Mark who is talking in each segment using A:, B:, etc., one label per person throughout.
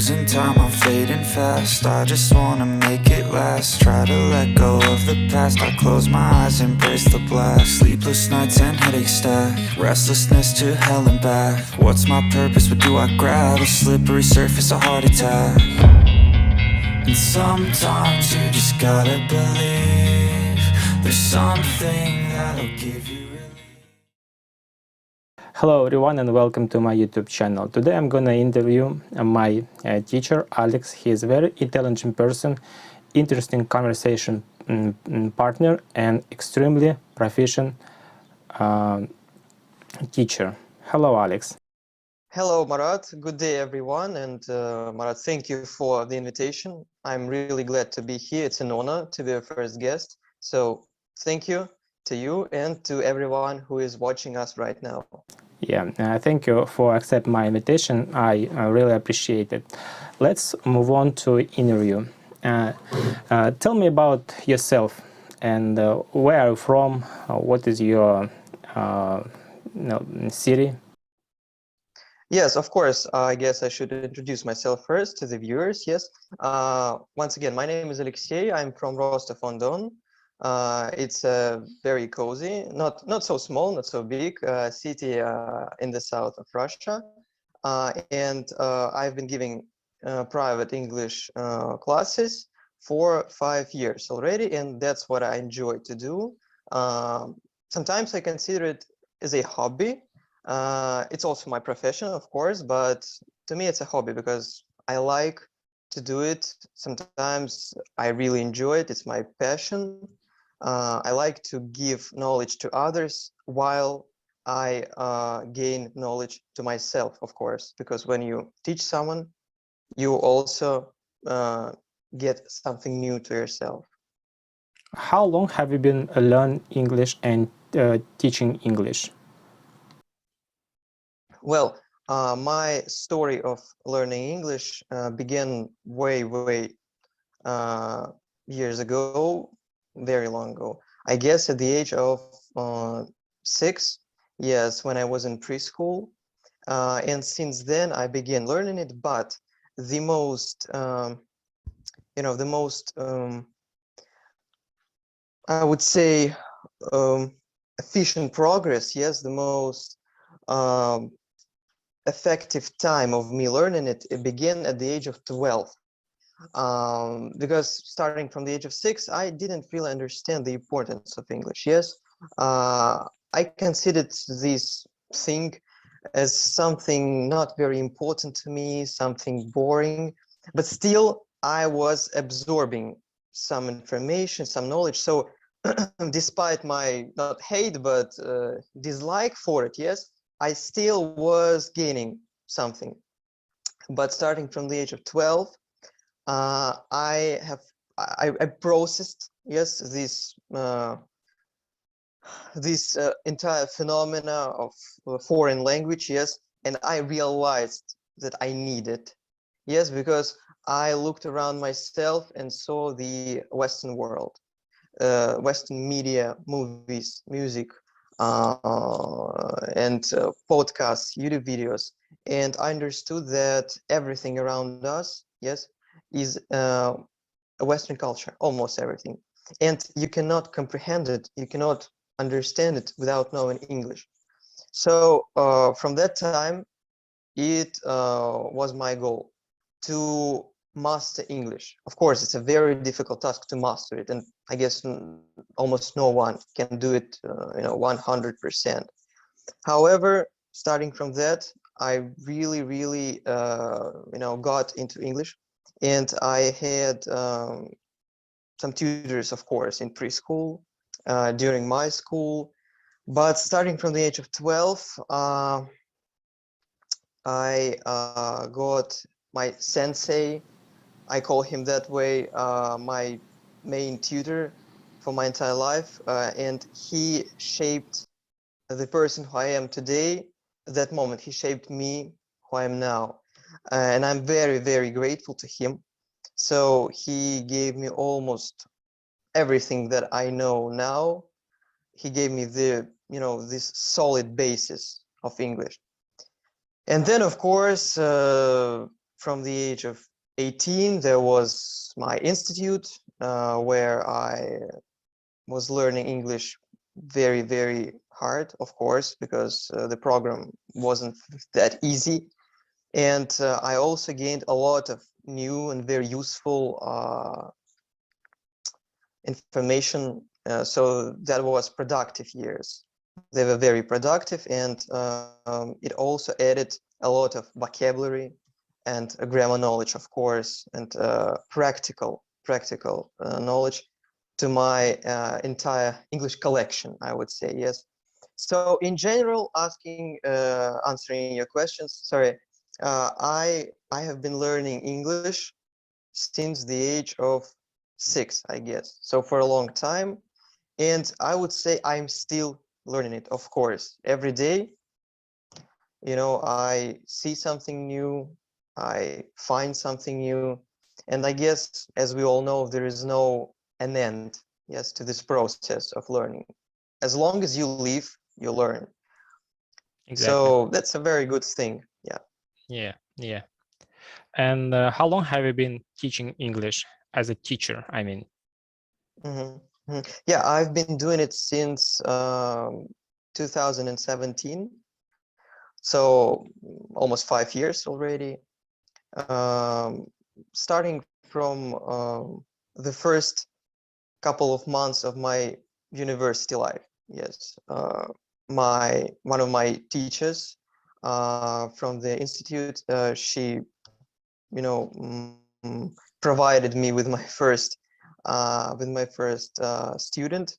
A: losing time, I'm fading fast. I just wanna make it last. Try to let go of the past. I close my eyes, embrace the blast. Sleepless nights and headaches stack. Restlessness to hell and back. What's my purpose? What do I grab? A slippery surface, a heart attack. And sometimes you just gotta believe there's something that'll give you relief.
B: Hello everyone and welcome to my YouTube channel. Today I'm gonna interview my teacher Alex. He is a very intelligent person, interesting conversation partner and extremely proficient teacher. Hello Alex.
C: Hello, Marat. Good day, everyone. And Marat, thank you for the invitation. I'm really glad to be here. It's an honor to be your first guest. So thank you to you and to everyone who is watching us right now.
B: Yeah, thank you for accepting my invitation. I really appreciate it. Let's move on to interview. Tell me about yourself and where are you from? What is your city?
C: Yes, of course. I guess I should introduce myself first to the viewers. Yes. Once again, my name is Alexei. I'm from Rostov-on-Don. It's very cozy, not so small, not so big city in the south of Russia. And I've been giving private English classes for 5 years already, and that's what I enjoy to do. Sometimes I consider it as a hobby. It's also my profession, of course, but to me it's a hobby because I like to do it. Sometimes I really enjoy it. It's my passion. I like to give knowledge to others while I gain knowledge to myself, of course, because when you teach someone, you also get something new to yourself.
B: How long have you been learning English and teaching English?
C: Well, my story of learning English began way years ago, very long ago. I guess at the age of 6, yes, when I was in preschool. And since then I began learning it, but the most, the most, I would say, efficient progress, yes, the most um, effective time of me learning it, it began at the age of 12. Because starting from the age of 6, I didn't really understand the importance of English. Yes, I considered this thing as something not very important to me, something boring, but still I was absorbing some information, some knowledge. So despite my not hate, but dislike for it, yes, I still was gaining something. But starting from the age of 12, I processed, yes, this entire phenomena of foreign language, yes, and I realized that I need it, yes, because I looked around myself and saw the Western world, Western media, movies, music, and podcasts, YouTube videos, and I understood that everything around us, yes, is a Western culture, almost everything, and you cannot comprehend it, you cannot understand it without knowing English. So from that time, it was my goal to master English. Of course, it's a very difficult task to master it, and I guess almost no one can do it, 100%. However, starting from that, I really, got into English, and I had some tutors, of course, in preschool, during my school. But starting from the age of 12, I got my sensei, I call him that way, my main tutor for my entire life, and he shaped the person who I am today. At that moment, he shaped me who I am now, and I'm very grateful to him. So he gave me almost everything that I know now. He gave me this solid basis of English. And then, of course, from the age of 18, there was my institute where I was learning English very, very hard, of course, because the program wasn't that easy. And I also gained a lot of new and very useful information. So that was productive years. They were very productive, and it also added a lot of vocabulary and grammar knowledge, of course, and practical knowledge to my entire English collection, I would say. Yes. So in general, answering your questions, sorry, I have been learning English since the age of 6, I guess. So for a long time, and I would say I'm still learning it, of course, every day. You know, I see something new, I find something new, and I guess, as we all know, there is no an end, yes, to this process of learning. As long as you live, you learn.
B: Exactly.
C: So that's a very good thing. Yeah.
B: Yeah, yeah. And how long have you been teaching English as a teacher, I mean?
C: Yeah, I've been doing it since 2017, so almost 5 years already. Starting from the first couple of months of my university life. Yes, one of my teachers from the institute, she, you know, provided me with my first student.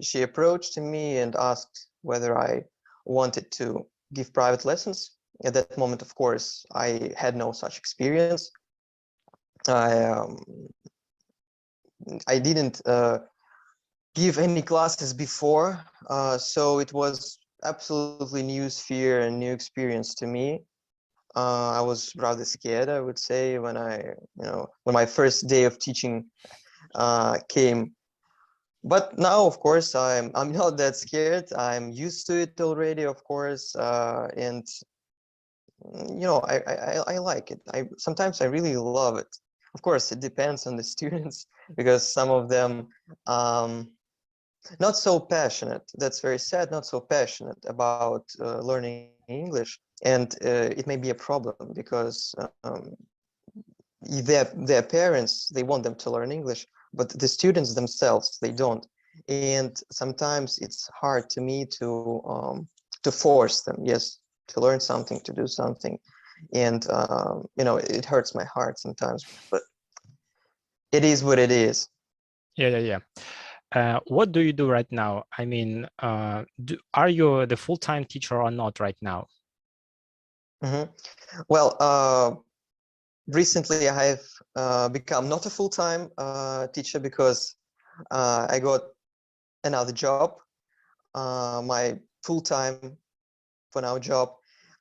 C: She approached me and asked whether I wanted to give private lessons. At that moment, of course, I had no such experience. I I didn't give any classes before, so it was absolutely new sphere and new experience to me. I was rather scared, I would say, when my first day of teaching came. But now, of course, I'm not that scared. I'm used to it already, of course, and I like it. I sometimes I really love it. Of course, it depends on the students because some of them not so passionate. That's very sad. Not so passionate about learning English, and it may be a problem because their parents, they want them to learn English, but the students themselves, they don't. And sometimes it's hard to me to force them, yes, to learn something, to do something, and it hurts my heart sometimes, but it is what it is.
B: Yeah, yeah, yeah. What do you do right now? I mean, are you the full-time teacher or not right now?
C: Mhm. Well, recently I have become not a full-time teacher because I got another job, my full-time for now job,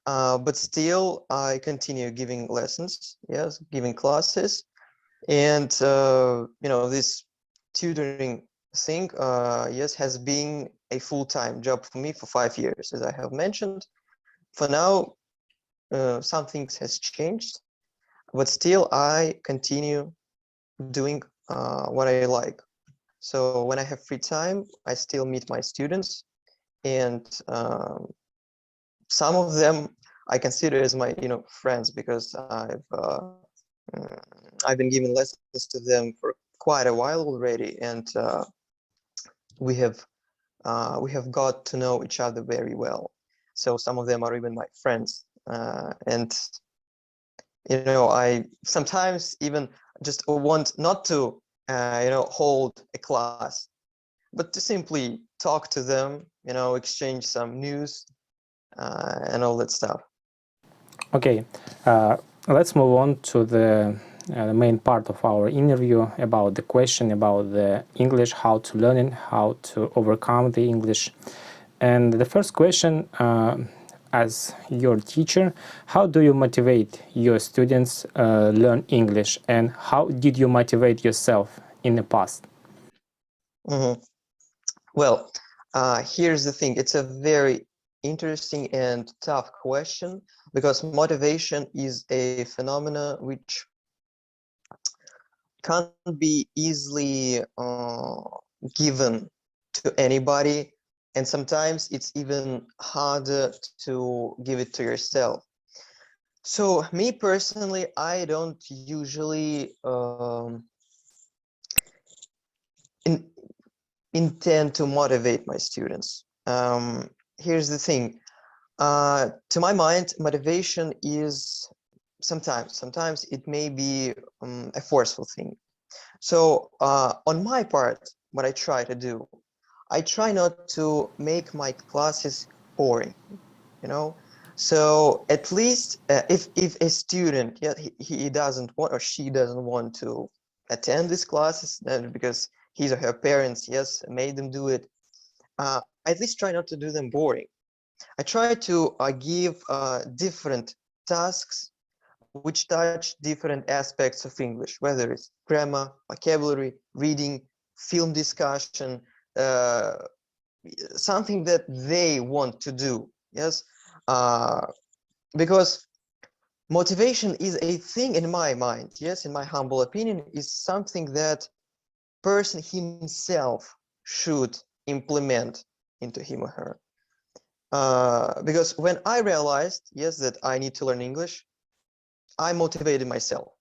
C: but still I continue giving lessons, yes, giving classes, and this tutoring thing, yes, has been a full-time job for me for 5 years, as I have mentioned. For now, some things has changed, but still I continue doing what I like. So when I have free time, I still meet my students, and some of them I consider as my friends because I've been giving lessons to them for quite a while already, and we have we have got to know each other very well. So some of them are even my friends, and I sometimes even just want not to hold a class, but to simply talk to them, exchange some news and all that stuff.
B: Okay, let's move on to the main part of our interview about the question about the English, how to learn it, how to overcome the English. And the first question, as your teacher, how do you motivate your students learn English, and how did you motivate yourself in the past?
C: Mhm. Well, here's the thing. It's a very interesting and tough question, because motivation is a phenomena which can't be easily given to anybody, and sometimes it's even harder to give it to yourself. So me personally, I don't usually in, intend to motivate my students. Here's the thing. To my mind, motivation is sometimes it may be a forceful thing. So on my part, what I try to do, I try not to make my classes boring, you know. So at least if a student, yeah, he doesn't want or she doesn't want to attend these classes, then because his or her parents, yes, made them do it, I at least try not to do them boring. I try to give different tasks which touch different aspects of English, whether it's grammar, vocabulary, reading, film discussion, uh, something that they want to do. Yes, uh, because motivation is a thing in my mind. Yes, in my humble opinion, is something that person himself should implement into him or her. Because when I realized, yes, that I need to learn English, I motivated myself.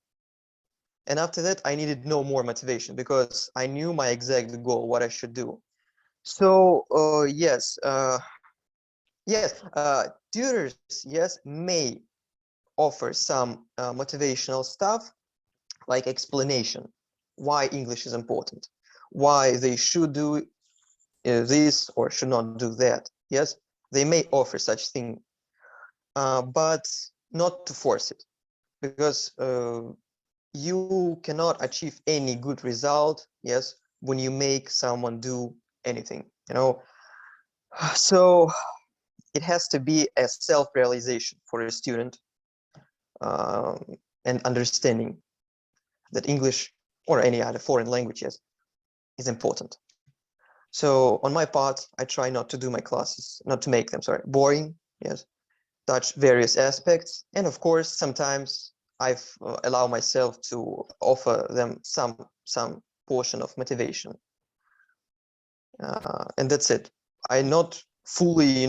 C: And after that, I needed no more motivation because I knew my exact goal, what I should do. So tutors, yes, may offer some motivational stuff like explanation, why English is important, why they should do this or should not do that. Yes, they may offer such thing, but not to force it, because you cannot achieve any good result, yes, when you make someone do anything, you know. So it has to be a self-realization for a student, um, and understanding that English or any other foreign languages is important. So on my part, I try not to do my classes, not to make them, sorry, boring, yes, touch various aspects, and of course sometimes I've allow myself to offer them some portion of motivation, and that's it. I not fully,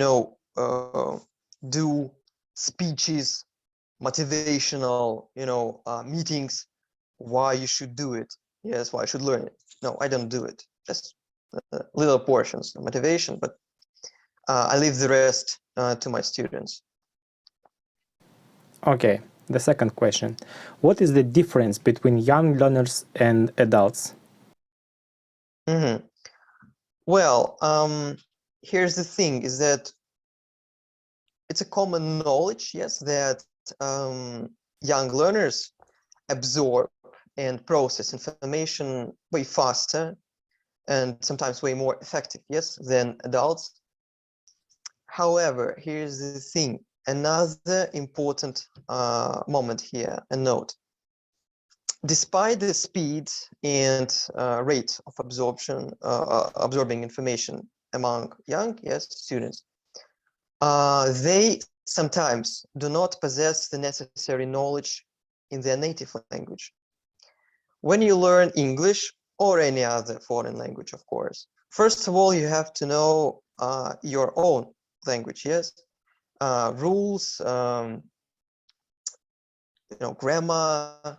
C: do speeches, motivational, meetings, why you should do it, yes, why I should learn it. No, I don't do it. Just little portions of motivation, but I leave the rest to my students.
B: Okay, the second question. What is the difference between young learners and adults?
C: Mm-hmm. Well, here's the thing, is that it's a common knowledge, yes, that young learners absorb and process information way faster and sometimes way more effective, yes, than adults. However, here's the thing, another important moment here, a note. Despite the speed and rate of absorbing information among young, yes, students, they sometimes do not possess the necessary knowledge in their native language. When you learn English or any other foreign language, of course, first of all, you have to know your own language, yes, rules, grammar,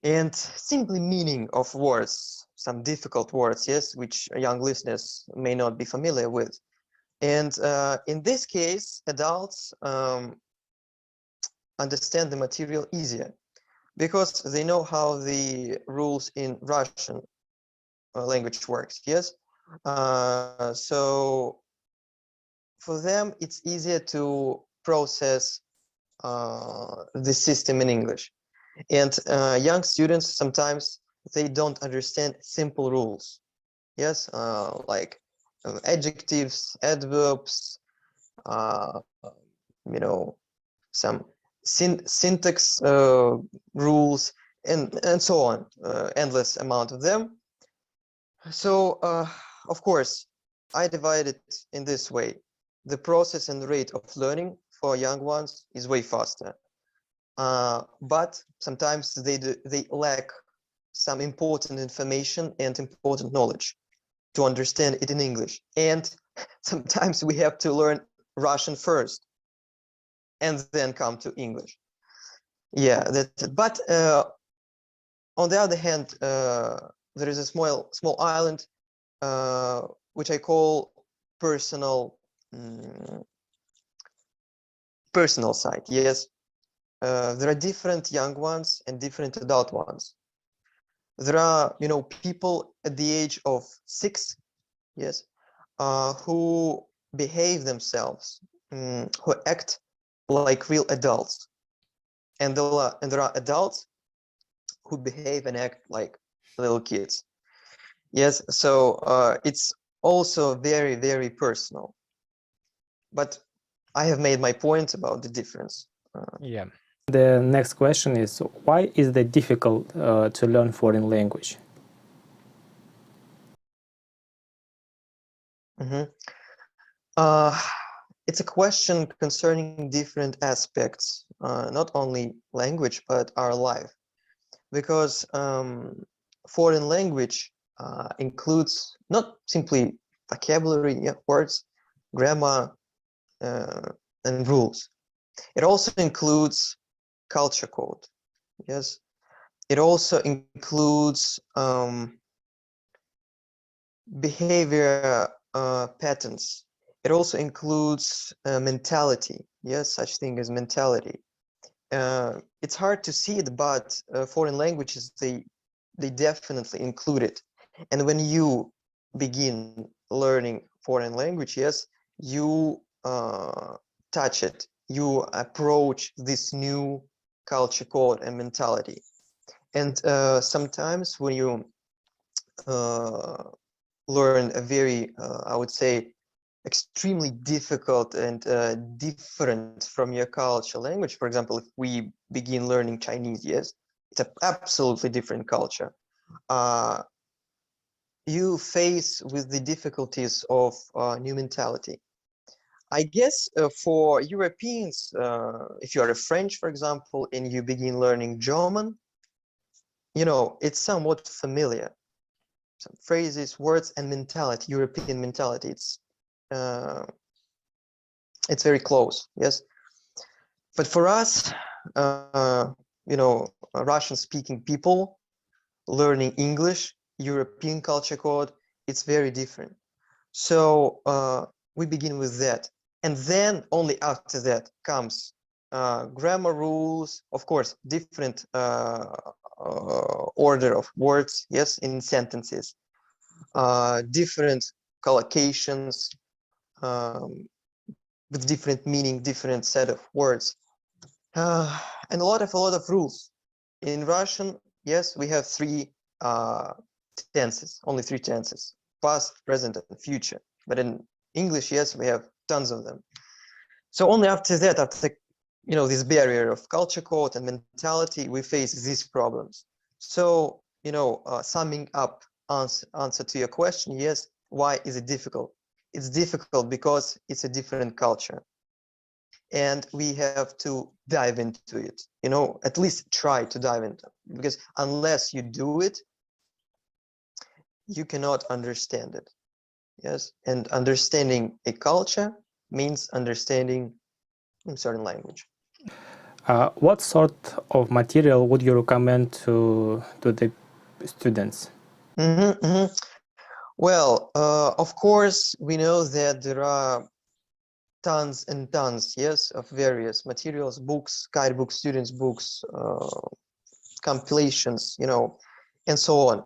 C: and simply meaning of words, some difficult words, yes, which young listeners may not be familiar with. And in this case, adults understand the material easier because they know how the rules in Russian language works, yes? So for them, it's easier to process the system in English. And young students, sometimes they don't understand simple rules, yes? Like adjectives, adverbs, uh, you know, some syntax rules, and so on, endless amount of them. So of course I divide it in this way. the process and rate of learning for young ones is way faster. But sometimes they lack some important information and important knowledge to understand it in English. And sometimes we have to learn Russian first and then come to English. Yeah, that's it. But on the other hand, there is a small island which I call personal personal side. Yes, there are different young ones and different adult ones. There are, people at the age of 6, yes, who behave themselves, who act like real adults, and there are adults who behave and act like little kids. Yes, so it's also very, very personal. But I have made my point about the difference.
B: Yeah. The next question is, why is it difficult to learn foreign language?
C: It's a question concerning different aspects, not only language, but our life. Because foreign language includes not simply vocabulary, words, grammar, and rules. It also includes culture code. Yes, it also includes behavior patterns. It also includes mentality. Yes, such thing as mentality. It's hard to see it, but foreign languages, they definitely include it. And when you begin learning foreign language, yes, you touch it. You approach this new culture code and mentality. And sometimes when you learn a very, I would say, extremely difficult and different from your culture language. For example, if we begin learning Chinese, yes, it's an absolutely different culture. You face with the difficulties of new mentality. I guess for Europeans, if you are a French, for example, and you begin learning German, it's somewhat familiar. Some phrases, words, and mentality, European mentality, it's very close, yes. But for us, Russian-speaking people learning English, European culture code, it's very different. So we begin with that. And then only after that comes grammar rules, of course, different order of words, yes, in sentences, different collocations, with different meaning, different set of words, and a lot of rules. In Russian, yes, we have three tenses, only three tenses: past, present, and future. But in English, yes, we have tons of them. So only after that, after this barrier of culture code and mentality, we face these problems. So summing up answer to your question, yes, why is it difficult? It's difficult because it's a different culture, and we have to dive into it, at least try to dive into it, because unless you do it, you cannot understand it. Yes, and understanding a culture means understanding a certain language.
B: What sort of material would you recommend to the students?
C: Well, of course, we know that there are tons and tons, yes, of various materials, books, guidebooks, students' books, compilations, and so on.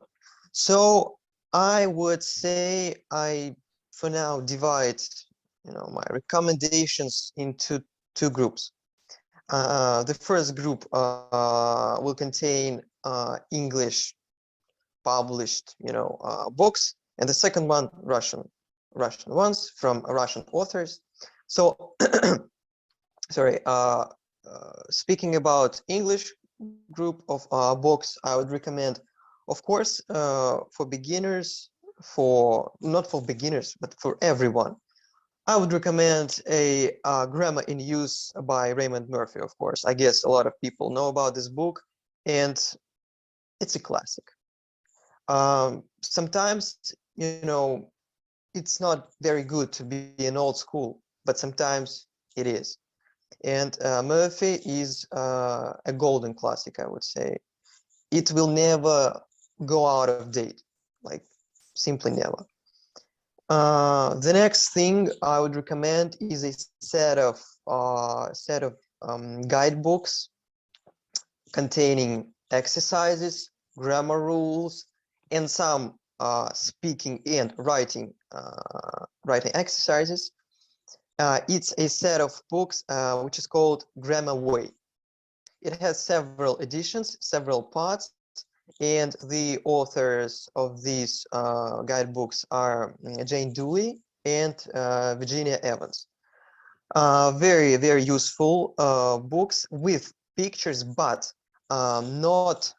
C: So I would say I, for now, divide, my recommendations into two groups. The first group will contain English published, books, and the second one, Russian ones from Russian authors. So, sorry, speaking about English group of books, I would recommend, of course, for beginners, not for beginners, but for everyone, I would recommend a Grammar in Use by Raymond Murphy, of course. I guess a lot of people know about this book, and it's a classic. Sometimes, it's not very good to be an old school, but sometimes it is. And Murphy is a golden classic, I would say. It will never go out of date, like simply never. The next thing I would recommend is a set of guidebooks containing exercises, grammar rules, and some speaking and writing exercises. It's a set of books which is called Grammar Way. It has several editions, several parts, and the authors of these guidebooks are Jane Dewey and Virginia Evans. Very, very useful books with pictures, but not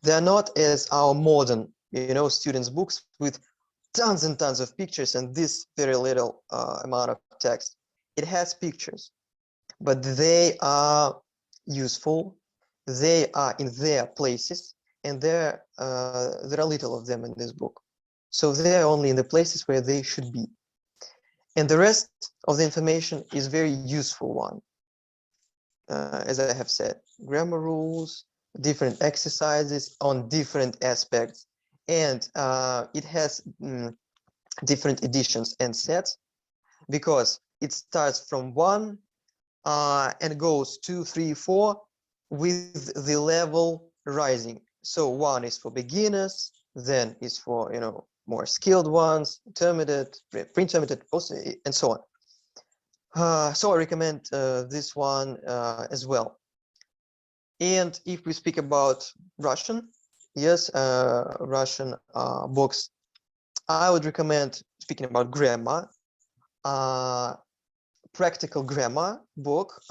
C: they're not as our modern, students' books with tons and tons of pictures and this very little amount of text. It has pictures, but they are useful. They are in their places, and there are little of them in this book. So they are only in the places where they should be. And the rest of the information is very useful one. As I have said, grammar rules, different exercises on different aspects, and it has different editions and sets because it starts from 1 and goes 2, 3, 4 with the level rising. So 1 is for beginners, then is for more skilled ones, intermediate, pre-intermediate, and so on. So I recommend this one as well. And if we speak about Russian, yes, Russian books, I would recommend, speaking about grammar, practical grammar book,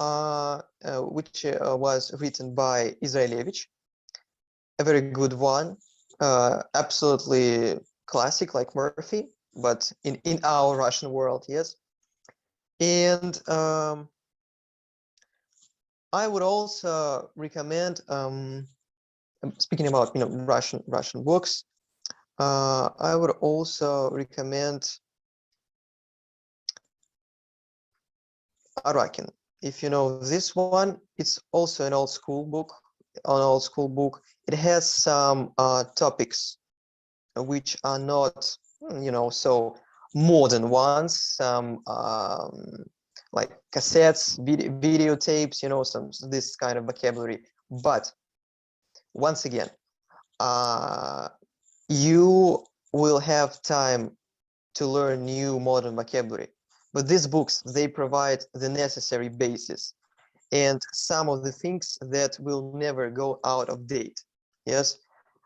C: which was written by Israelevich, a very good one, absolutely classic like Murphy, but in our Russian world, yes. And I would also recommend, speaking about Russian books, I would also recommend Arakin. If you know this one, it's also an old school book. It has some topics which are not, so modern ones. Some like cassettes, videotapes, some this kind of vocabulary. But once again, you will have time to learn new modern vocabulary. But these books, they provide the necessary basis and some of the things that will never go out of date. Yes,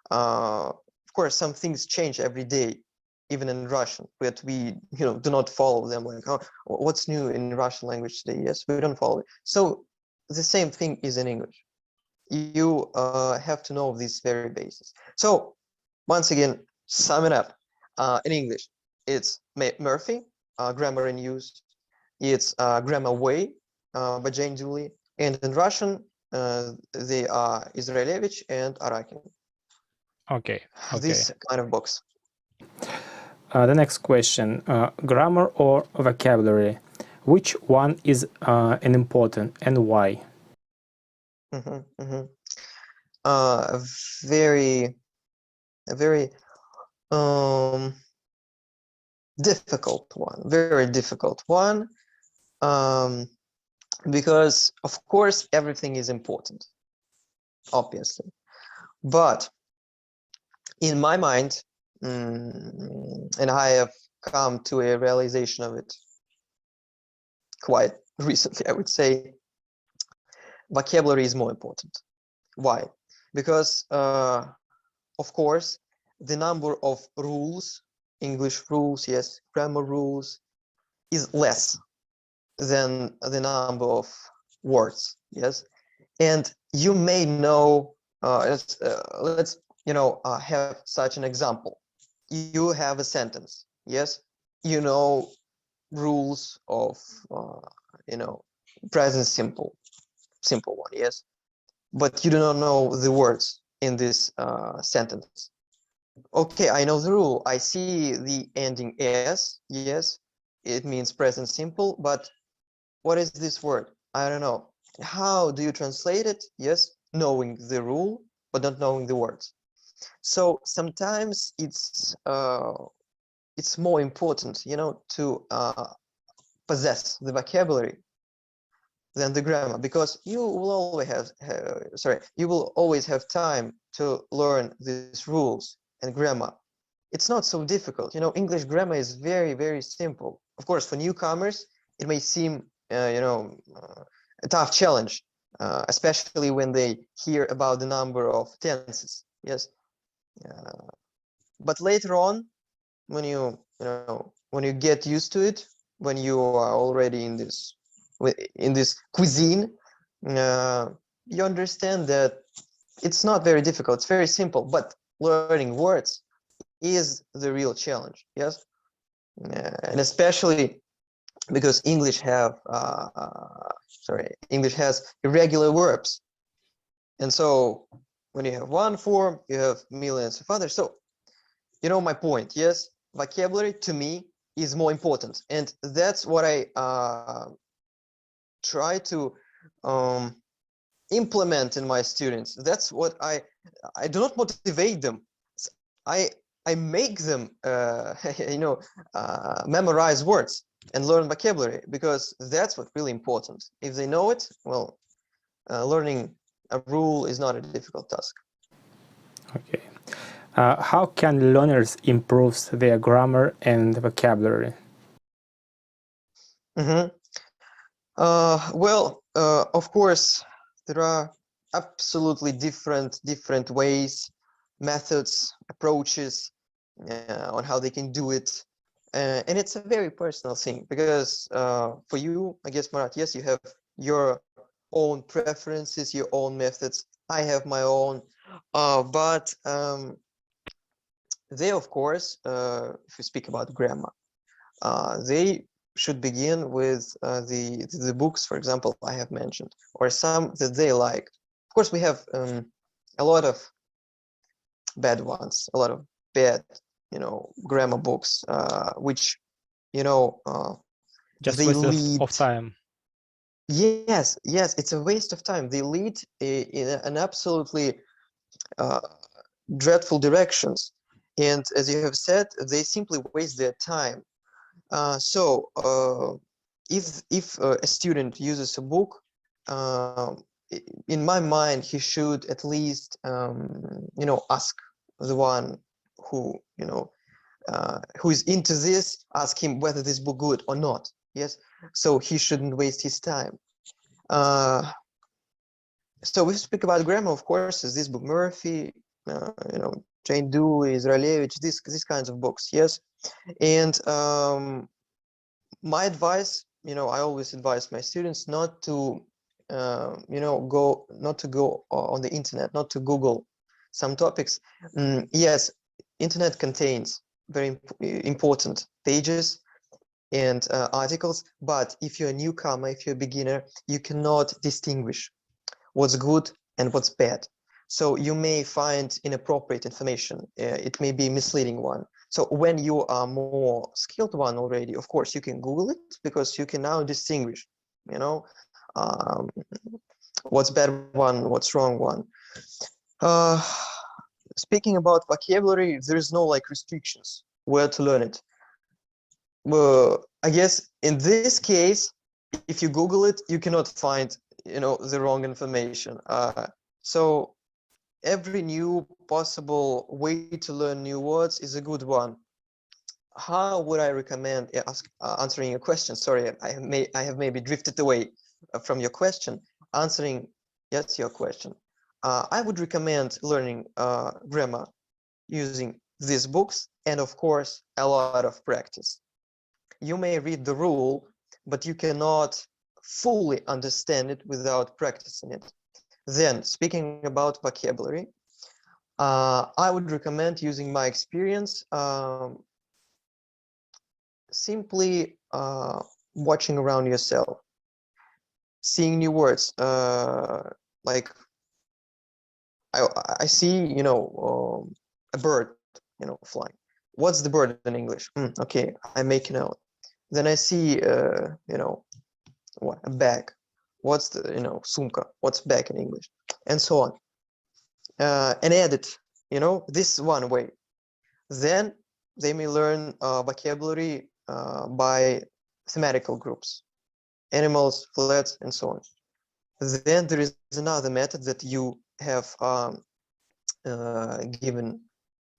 C: of course, some things change every day, even in Russian, but we do not follow them. Like, oh, what's new in Russian language today? Yes, we don't follow it. So the same thing is in English. You have to know these very bases. So once again, sum it up. In English, it's Murphy, Grammar in Use. It's Grammar Way by Jane Dewey. And in Russian, they are Israelevich and Arakin.
B: Okay.
C: These kind of books.
B: The next question, grammar or vocabulary? Which one is an important and why?
C: A very difficult one, very difficult one, because of course everything is important, obviously, but in my mind, and I have come to a realization of it quite recently, I would say, vocabulary is more important. Why? Because of course the number of rules, English rules, yes, grammar rules, is less than the number of words, yes. And you may know, let's have such an example. You have a sentence, yes. You know rules of present simple one, yes, but you do not know the words in this sentence. Okay, I know the rule. I see the ending s, yes, it means present simple, but what is this word? I don't know. How do you translate it? Yes, knowing the rule, but not knowing the words. So sometimes it's more important, to possess the vocabulary than the grammar, because you will always you will always have time to learn these rules and grammar. It's not so difficult. English grammar is very, very simple. Of course, for newcomers, it may seem, a tough challenge, especially when they hear about the number of tenses. Yes, but later on, when when you get used to it, when you are already in this cuisine, you understand that it's not very difficult. It's very simple, but learning words is the real challenge. Yes, and especially because English has irregular verbs, and so when you have one form, you have millions of others. So you know my point. Yes, vocabulary to me is more important, and that's what I try to um, implement in my students. That's what I do not motivate them. I I make them memorize words and learn vocabulary, because that's what really important. If they know it, well, learning a rule is not a difficult task.
B: Okay. How can learners improve their grammar and vocabulary?
C: Mm-hmm. Of course, there are absolutely different ways, methods, approaches on how they can do it, and it's a very personal thing, because for you, I guess, Marat, yes, you have your own preferences, your own methods. I have my own, but they, of course, if we speak about grammar, they should begin with the books, for example, I have mentioned, or some that they like. Of course, we have a lot of bad ones, a lot of bad, grammar books, which,
B: Just
C: they
B: waste
C: lead.
B: of time.
C: Yes, it's a waste of time. They lead in an absolutely uh, dreadful directions, and as you have said, they simply waste their time. So if a student uses a book, in my mind, he should at least ask the one who who is into this, ask him whether this book good or not. Yes, so he shouldn't waste his time. Uh, so we speak about grammar, of course, is this book Murphy, Jane Dewey, Israelevich, these kinds of books. Yes, and my advice, I always advise my students not to go on the internet, not to Google some topics. Yes, internet contains very important pages and articles, but if you're a newcomer, if you're a beginner, you cannot distinguish what's good and what's bad. So you may find inappropriate information. It may be misleading one. So when you are more skilled one already, of course, you can Google it, because you can now distinguish, um, what's bad one, what's wrong one. Uh, Speaking about vocabulary, there is no like restrictions where to learn it. I guess in this case, if you Google it, you cannot find, the wrong information. So every new possible way to learn new words is a good one. How would I recommend answering your question? Sorry, I have maybe drifted away from your question. Answering yes your question, I would recommend learning grammar using these books, and of course a lot of practice. You may read the rule, but you cannot fully understand it without practicing it. Then, speaking about vocabulary, I would recommend using my experience, simply watching around yourself, seeing new words. Like I see, a bird, flying. What's the bird in English? Okay, I make a note. Then I see, what, a bag. What's the, sumka? What's bag in English? And so on. And edit, this one way. Then they may learn vocabulary by thematical groups, animals, flats, and so on. Then there is another method that you have given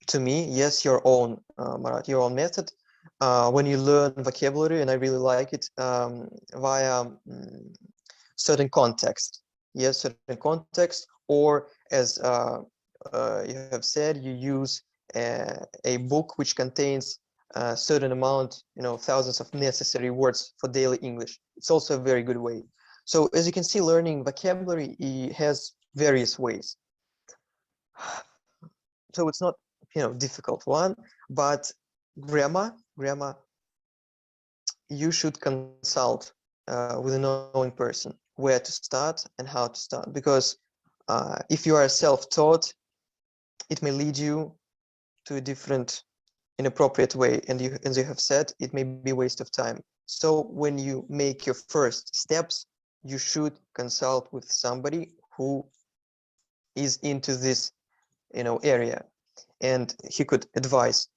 C: to me. Yes, your own, Marat, your own method. When you learn vocabulary, and I really like it, via certain context. Yes, certain context, or as you have said, you use a book which contains a certain amount, thousands of necessary words for daily English. It's also a very good way. So as you can see, learning vocabulary has various ways. So it's not, difficult one, but grammar, you should consult with a knowing person where to start and how to start, because if you are self-taught, it may lead you to a different, inappropriate way, and as you have said, it may be a waste of time. So when you make your first steps, you should consult with somebody who is into this, area, and he could advise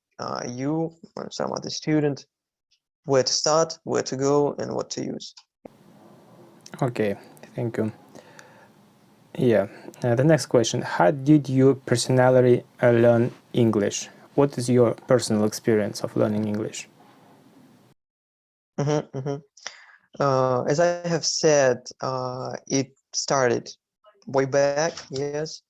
C: you or some other student where to start, where to go, and what to use.
B: Okay, thank you. Yeah, the next question. How did you personally learn English? What is your personal experience of learning English?
C: As I have said, it started way back, yes.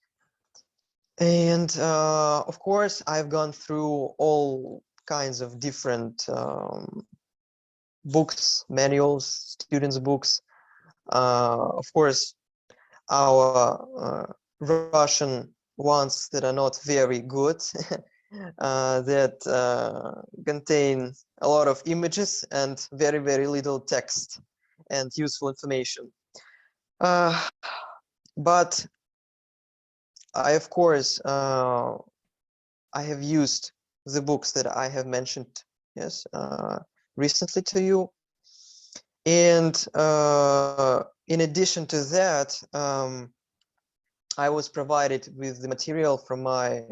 C: And of course, I've gone through all kinds of different books, manuals, students' books. Of course, our Russian ones that are not very good, that contain a lot of images and very, very little text and useful information. But I, of course, I have used the books that I have mentioned, yes, recently to you. And in addition to that, I was provided with the material from my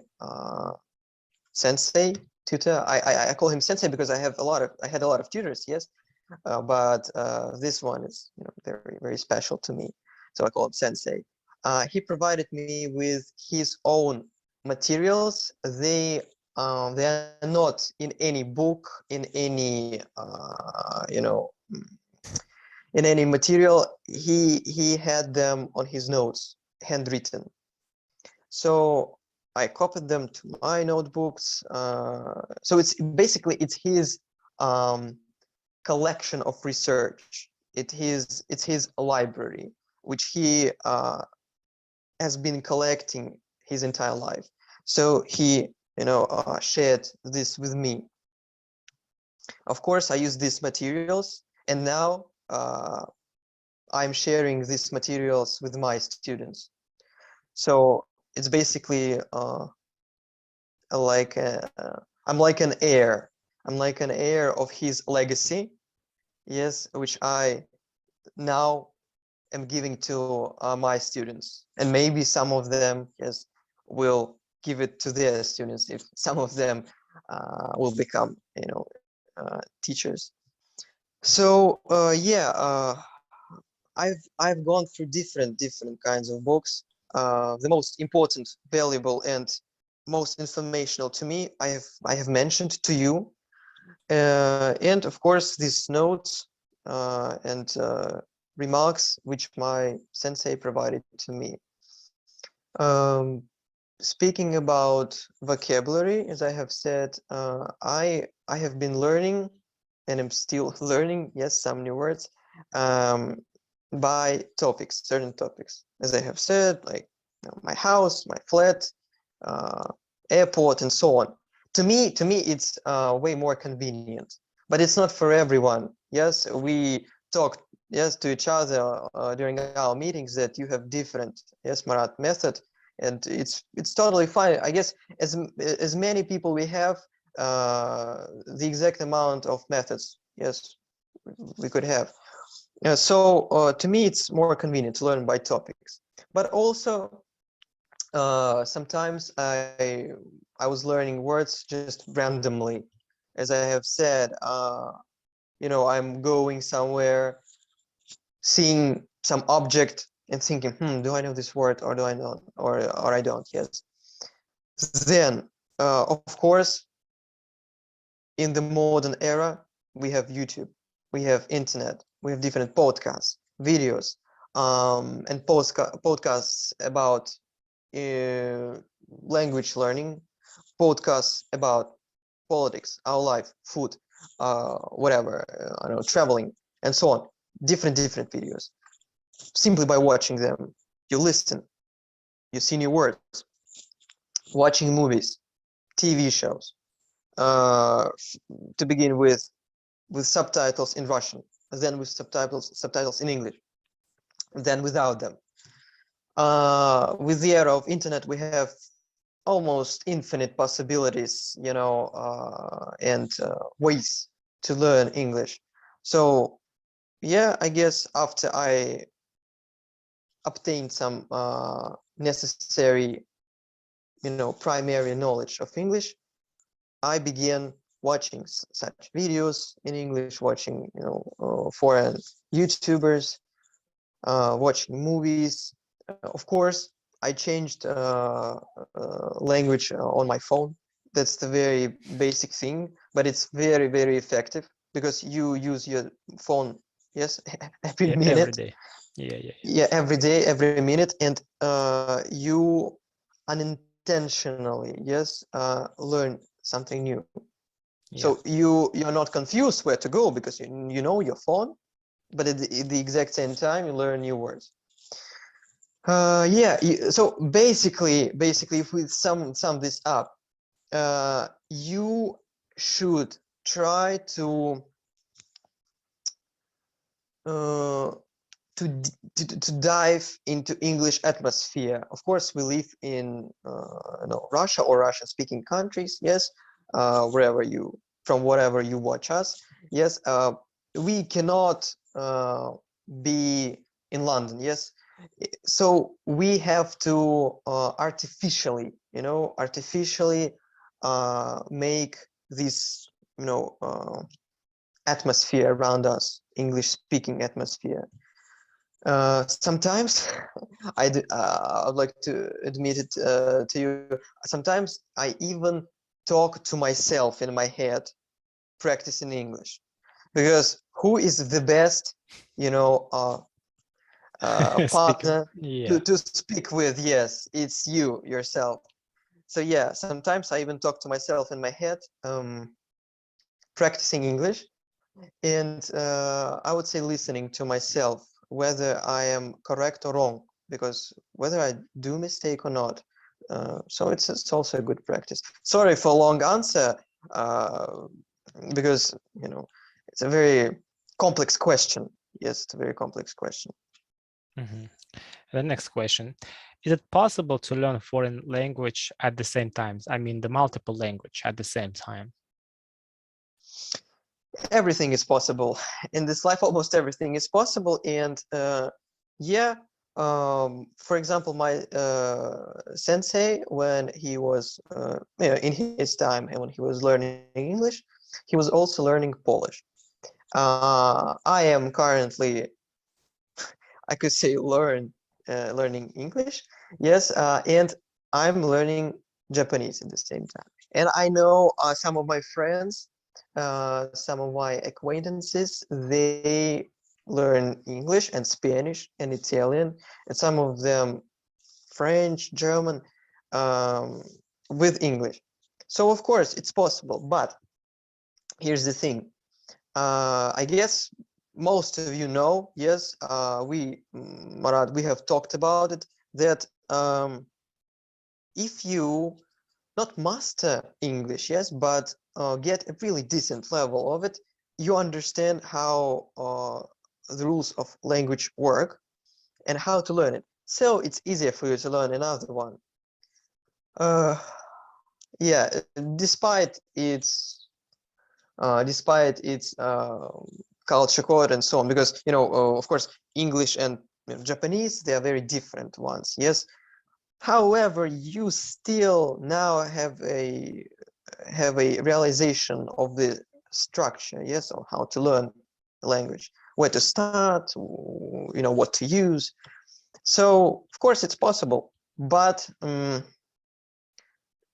C: sensei, tutor. I call him sensei because I had a lot of tutors, yes, but this one is very, very special to me, so I call him sensei. He provided me with his own materials. They are not in any book, in any in any material. He had them on his notes, handwritten. So I copied them to my notebooks. So it's basically his collection of research. It's his library, which he has been collecting his entire life. So he, shared this with me. Of course, I use these materials, and now I'm sharing these materials with my students. So it's basically like I'm like an heir. I'm like an heir of his legacy, yes, which I now am giving to my students, and maybe some of them, yes, will give it to their students if some of them will become, teachers. So yeah, I've gone through different kinds of books. The most important, valuable, and most informational to me, I have mentioned to you, and of course these notes and remarks which my sensei provided to me. Speaking about vocabulary, as I have said, I have been learning, and I'm still learning, yes, some new words, by topics, certain topics. As I have said, like my house, my flat, airport, and so on. To me, it's way more convenient, but it's not for everyone. Yes, we talked, yes, to each other during our meetings that you have different, yes, Marat, method, and it's totally fine. I guess as many people we have, the exact amount of methods, yes, we could have. So to me, it's more convenient to learn by topics. But also, sometimes I was learning words just randomly. As I have said, I'm going somewhere, seeing some object and thinking, do I know this word or do I not, or I don't? Yes. Then, of course, in the modern era, we have YouTube, we have internet, we have different podcasts, videos, and podcasts about language learning, podcasts about politics, our life, food, whatever, I don't know, traveling, and so on. Different videos. Simply by watching them, you listen, you see new words, watching movies, TV shows. Uh, to begin with subtitles in Russian, then with subtitles in English, then without them. With the era of internet, we have almost infinite possibilities, and ways to learn English. So yeah, I guess after I obtained some necessary, primary knowledge of English, I began watching such videos in English, watching, foreign YouTubers, watching movies. Of course, I changed language on my phone. That's the very basic thing, but it's very, very effective because you use your phone, yes, every
B: Yeah, every
C: minute.
B: day. Yeah, yeah,
C: Yeah, every day, every minute, and you unintentionally, yes, learn something new.
B: yeah.
C: So you're not confused where to go because you know your phone, but at the exact same time you learn new words. Yeah. So basically, if we sum this up, you should try uh, to dive into English atmosphere. Of course, we live in Russia or Russian-speaking countries. Yes, wherever you from whatever you watch us. Yes, we cannot be in London. Yes, so we have to artificially make this atmosphere around us, English-speaking atmosphere. Sometimes I'd like to admit it to you. Sometimes I even talk to myself in my head, practicing English, because who is the best,
B: Speaking.
C: partner
B: Yeah.
C: to speak with? Yes, it's you yourself. So yeah, sometimes I even talk to myself in my head, practicing English, and I would say listening to myself, whether I am correct or wrong, because whether I do mistake or not. So it's also a good practice. Sorry for a long answer, uh, because it's a very complex question. Yes, it's a very complex question.
B: Mhm. The next question. Is it possible to learn foreign language at the same time? I mean, the multiple language at the same time.
C: Everything is possible in this life. Almost everything is possible, and yeah. For example, my sensei, when he was in his time and when he was learning English, he was also learning Polish. I am currently, I could say, learning English. Yes, and I'm learning Japanese at the same time. And I know some of my friends, some of my acquaintances, they learn English and Spanish and Italian, and some of them French, German, um, with English. So of course it's possible, but here's the thing. I guess most of you know, yes, Marat, we have talked about it, that if you not master English, yes, but get a really decent level of it, you understand how the rules of language work and how to learn it. So it's easier for you to learn another one. Uh, yeah, despite its culture code and so on, because of course, English and Japanese, they are very different ones. Yes. However, you still now have a realization of the structure, yes, of how to learn the language, where to start, what to use. So of course it's possible, but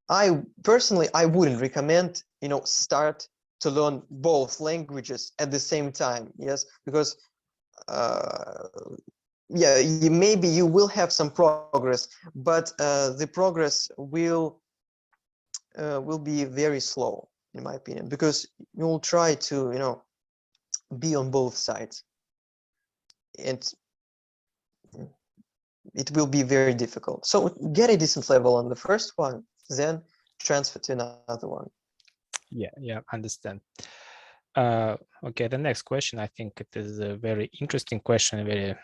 C: I personally I wouldn't recommend start to learn both languages at the same time. Yes, because uh, yeah, maybe you will have some progress, but the progress will be very slow, in my opinion, because you'll try to be on both sides, and it will be very difficult. So get a decent level on the first one, then transfer to another one.
B: Yeah, understand. Okay, the next question, I think it is a very interesting question, a very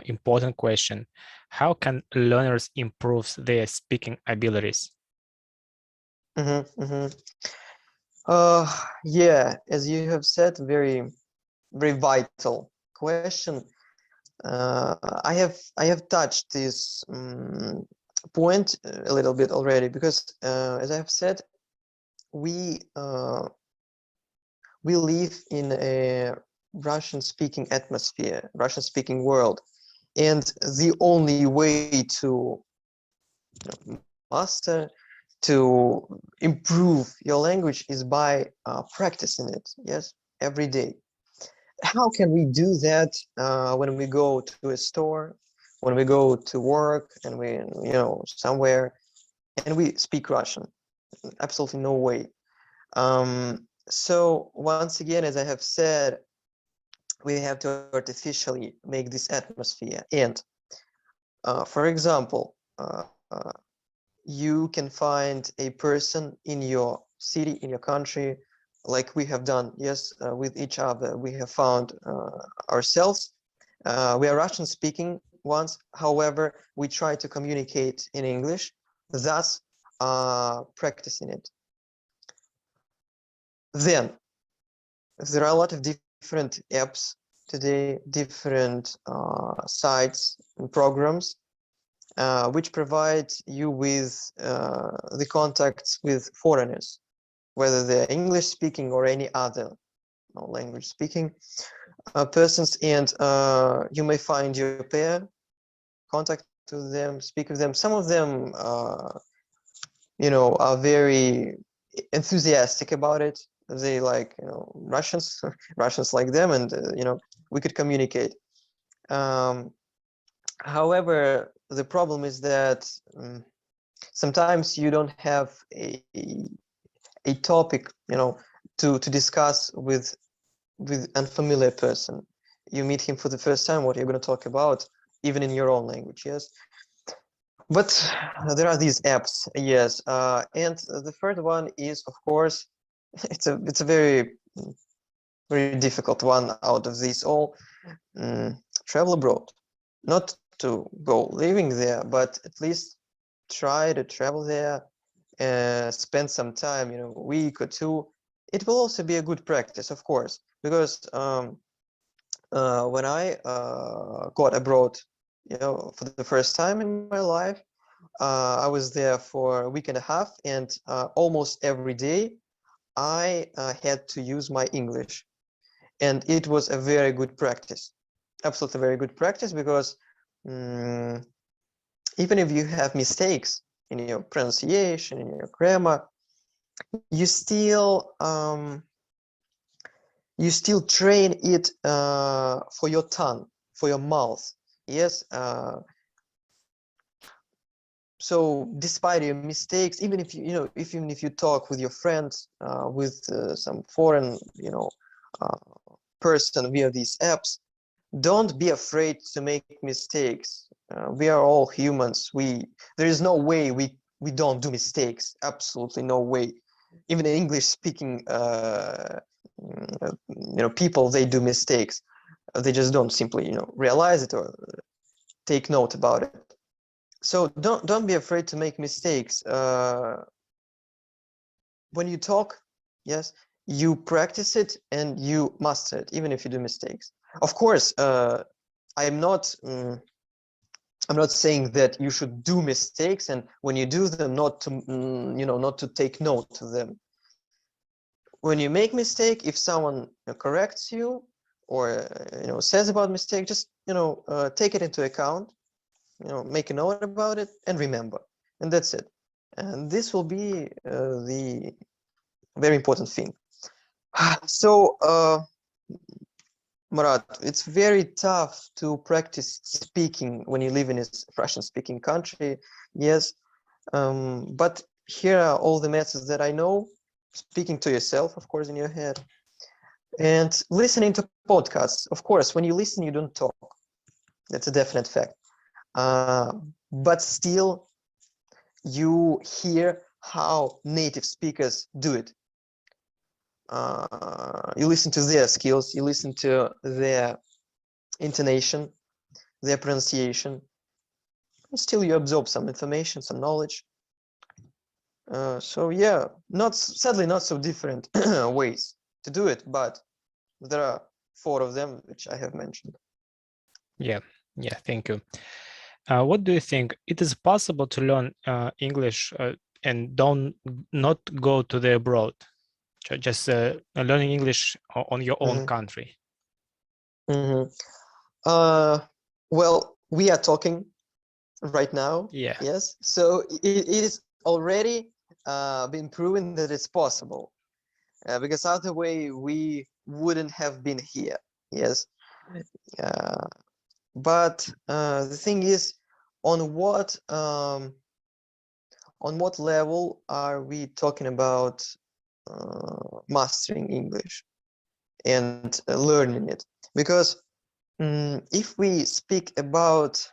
B: important question. How can learners improve their speaking abilities?
C: Yeah, as you have said, very vital question. I have touched this point a little bit already, because as I have said, we we live in a Russian-speaking atmosphere, Russian-speaking world, and the only way to master, to improve your language is by practicing it. Yes, every day. How can we do that when we go to a store, when we go to work, and we somewhere, and we speak Russian? Absolutely no way. So once again, as I have said, we have to artificially make this atmosphere. And for example, you can find a person in your city, in your country, like we have done, yes, with each other. We have found ourselves. We are Russian speaking ones. However, we try to communicate in English, thus practicing it. Then there are a lot of different apps today, different sites and programs which provide you with the contacts with foreigners, whether they're English speaking or any other language speaking persons, and you may find your pair, contact with them, speak with them. Some of them are very enthusiastic about it. They like Russians, Russians like them, and we could communicate. However, the problem is that sometimes you don't have a topic to discuss with unfamiliar person. You meet him for the first time, what you're going to talk about, even in your own language. Yes, but there are these apps. Yes, and the third one is, of course, it's a very difficult one out of these all. Travel abroad, not to go living there, but at least try to travel there, spend some time, a week or two. It will also be a good practice, of course, because when I got abroad, for the first time in my life, I was there for a week and a half, and almost every day I had to use my English, and it was a very good practice, absolutely very good practice, because even if you have mistakes in your pronunciation, in your grammar, you still train it for your tongue, for your mouth. Yes. So despite your mistakes, even if even if you talk with your friends, with some foreign person via these apps, don't be afraid to make mistakes. We are all humans. There is no way we don't do mistakes. Absolutely no way. Even an English speaking people, they do mistakes. They just don't simply realize it or take note about it. So don't be afraid to make mistakes. When you talk, yes, you practice it and you master it, even if you do mistakes. Of course, I'm not saying that you should do mistakes, and when you do them, not to not to take note of them. When you make mistake, if someone corrects you or says about mistake, just take it into account, make a note about it and remember, and that's it. And this will be the very important thing. So Murat, it's very tough to practice speaking when you live in a Russian speaking country, yes, but here are all the methods that I know: speaking to yourself, of course, in your head, and listening to podcasts. Of course, when you listen, you don't talk. That's a definite fact. But still, you hear how native speakers do it. You listen to their skills, you listen to their intonation, their pronunciation, and still you absorb some information, some knowledge. So yeah, sadly not so different ways to do it, but there are 4 of them which I have mentioned.
B: Yeah, thank you. What do you think? It is possible to learn English and not go to the abroad, just learning English on your own country?
C: Well, we are talking right now.
B: Yeah.
C: Yes. So it is already been proven that it's possible, because other way we wouldn't have been here. Yes. But the thing is, on what level are we talking about mastering English and learning it? Because if we speak about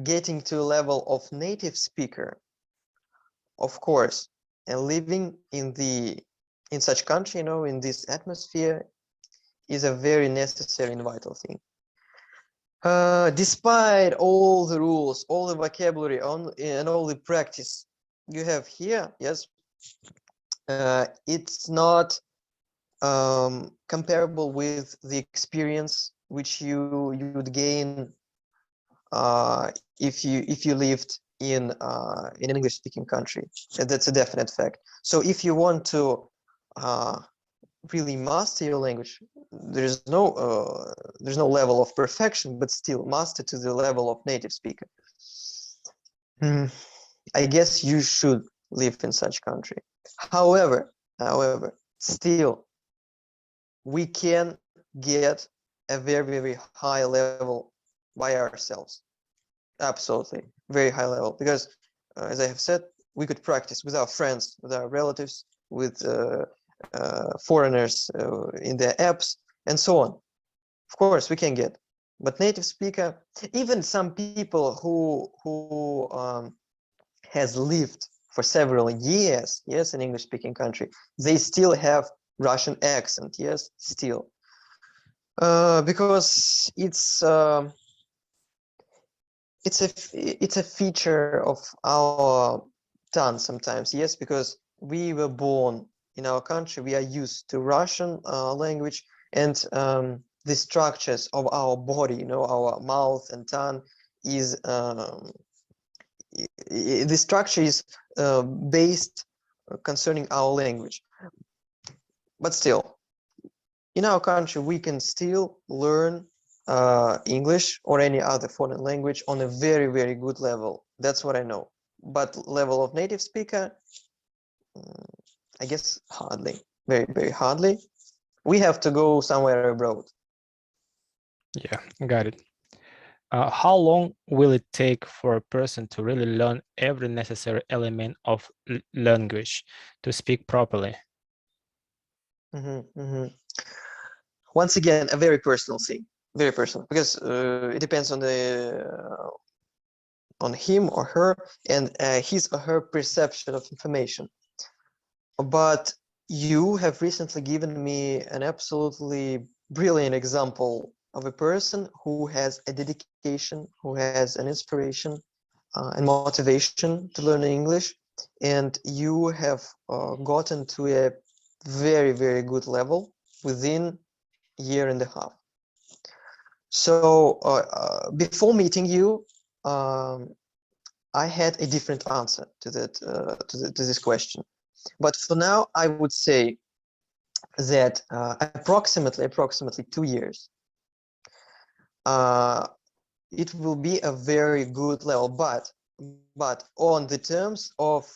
C: getting to a level of native speaker, of course, and living in such country, in this atmosphere, is a very necessary and vital thing. Despite all the rules, all the vocabulary, and all the practice you have here, yes, it's not comparable with the experience which you'd gain if you lived in an English-speaking country. That's a definite fact. So if you want to really master your language, there's no level of perfection, but still master to the level of native speaker. I guess you should live in such country. However, still, we can get a very, very high level by ourselves. Absolutely, very high level. Because, as I have said, we could practice with our friends, with our relatives, with foreigners in their apps, and so on. Of course, we can get. But native speaker, even some people who has lived for several years, yes, in English-speaking country, they still have Russian accent, yes, still, because it's a feature of our tongue sometimes, yes, because we were born in our country, we are used to Russian language, and the structures of our body, our mouth and tongue is the structure is based concerning our language. But still, in our country, we can still learn English or any other foreign language on a very, very good level. That's what I know. But level of native speaker, I guess hardly, very, very hardly. We have to go somewhere abroad.
B: Yeah, got it. How long will it take for a person to really learn every necessary element of language to speak properly?
C: Once again, a very personal thing, very personal, because it depends on him or her and his or her perception of information. But you have recently given me an absolutely brilliant example of a person who has a dedication, who has an inspiration and motivation to learn English, and you have gotten to a very, very good level within a year and a half. So before meeting you, I had a different answer to that to this question. But for now, I would say that approximately 2 years, uh, it will be a very good level, but on the terms of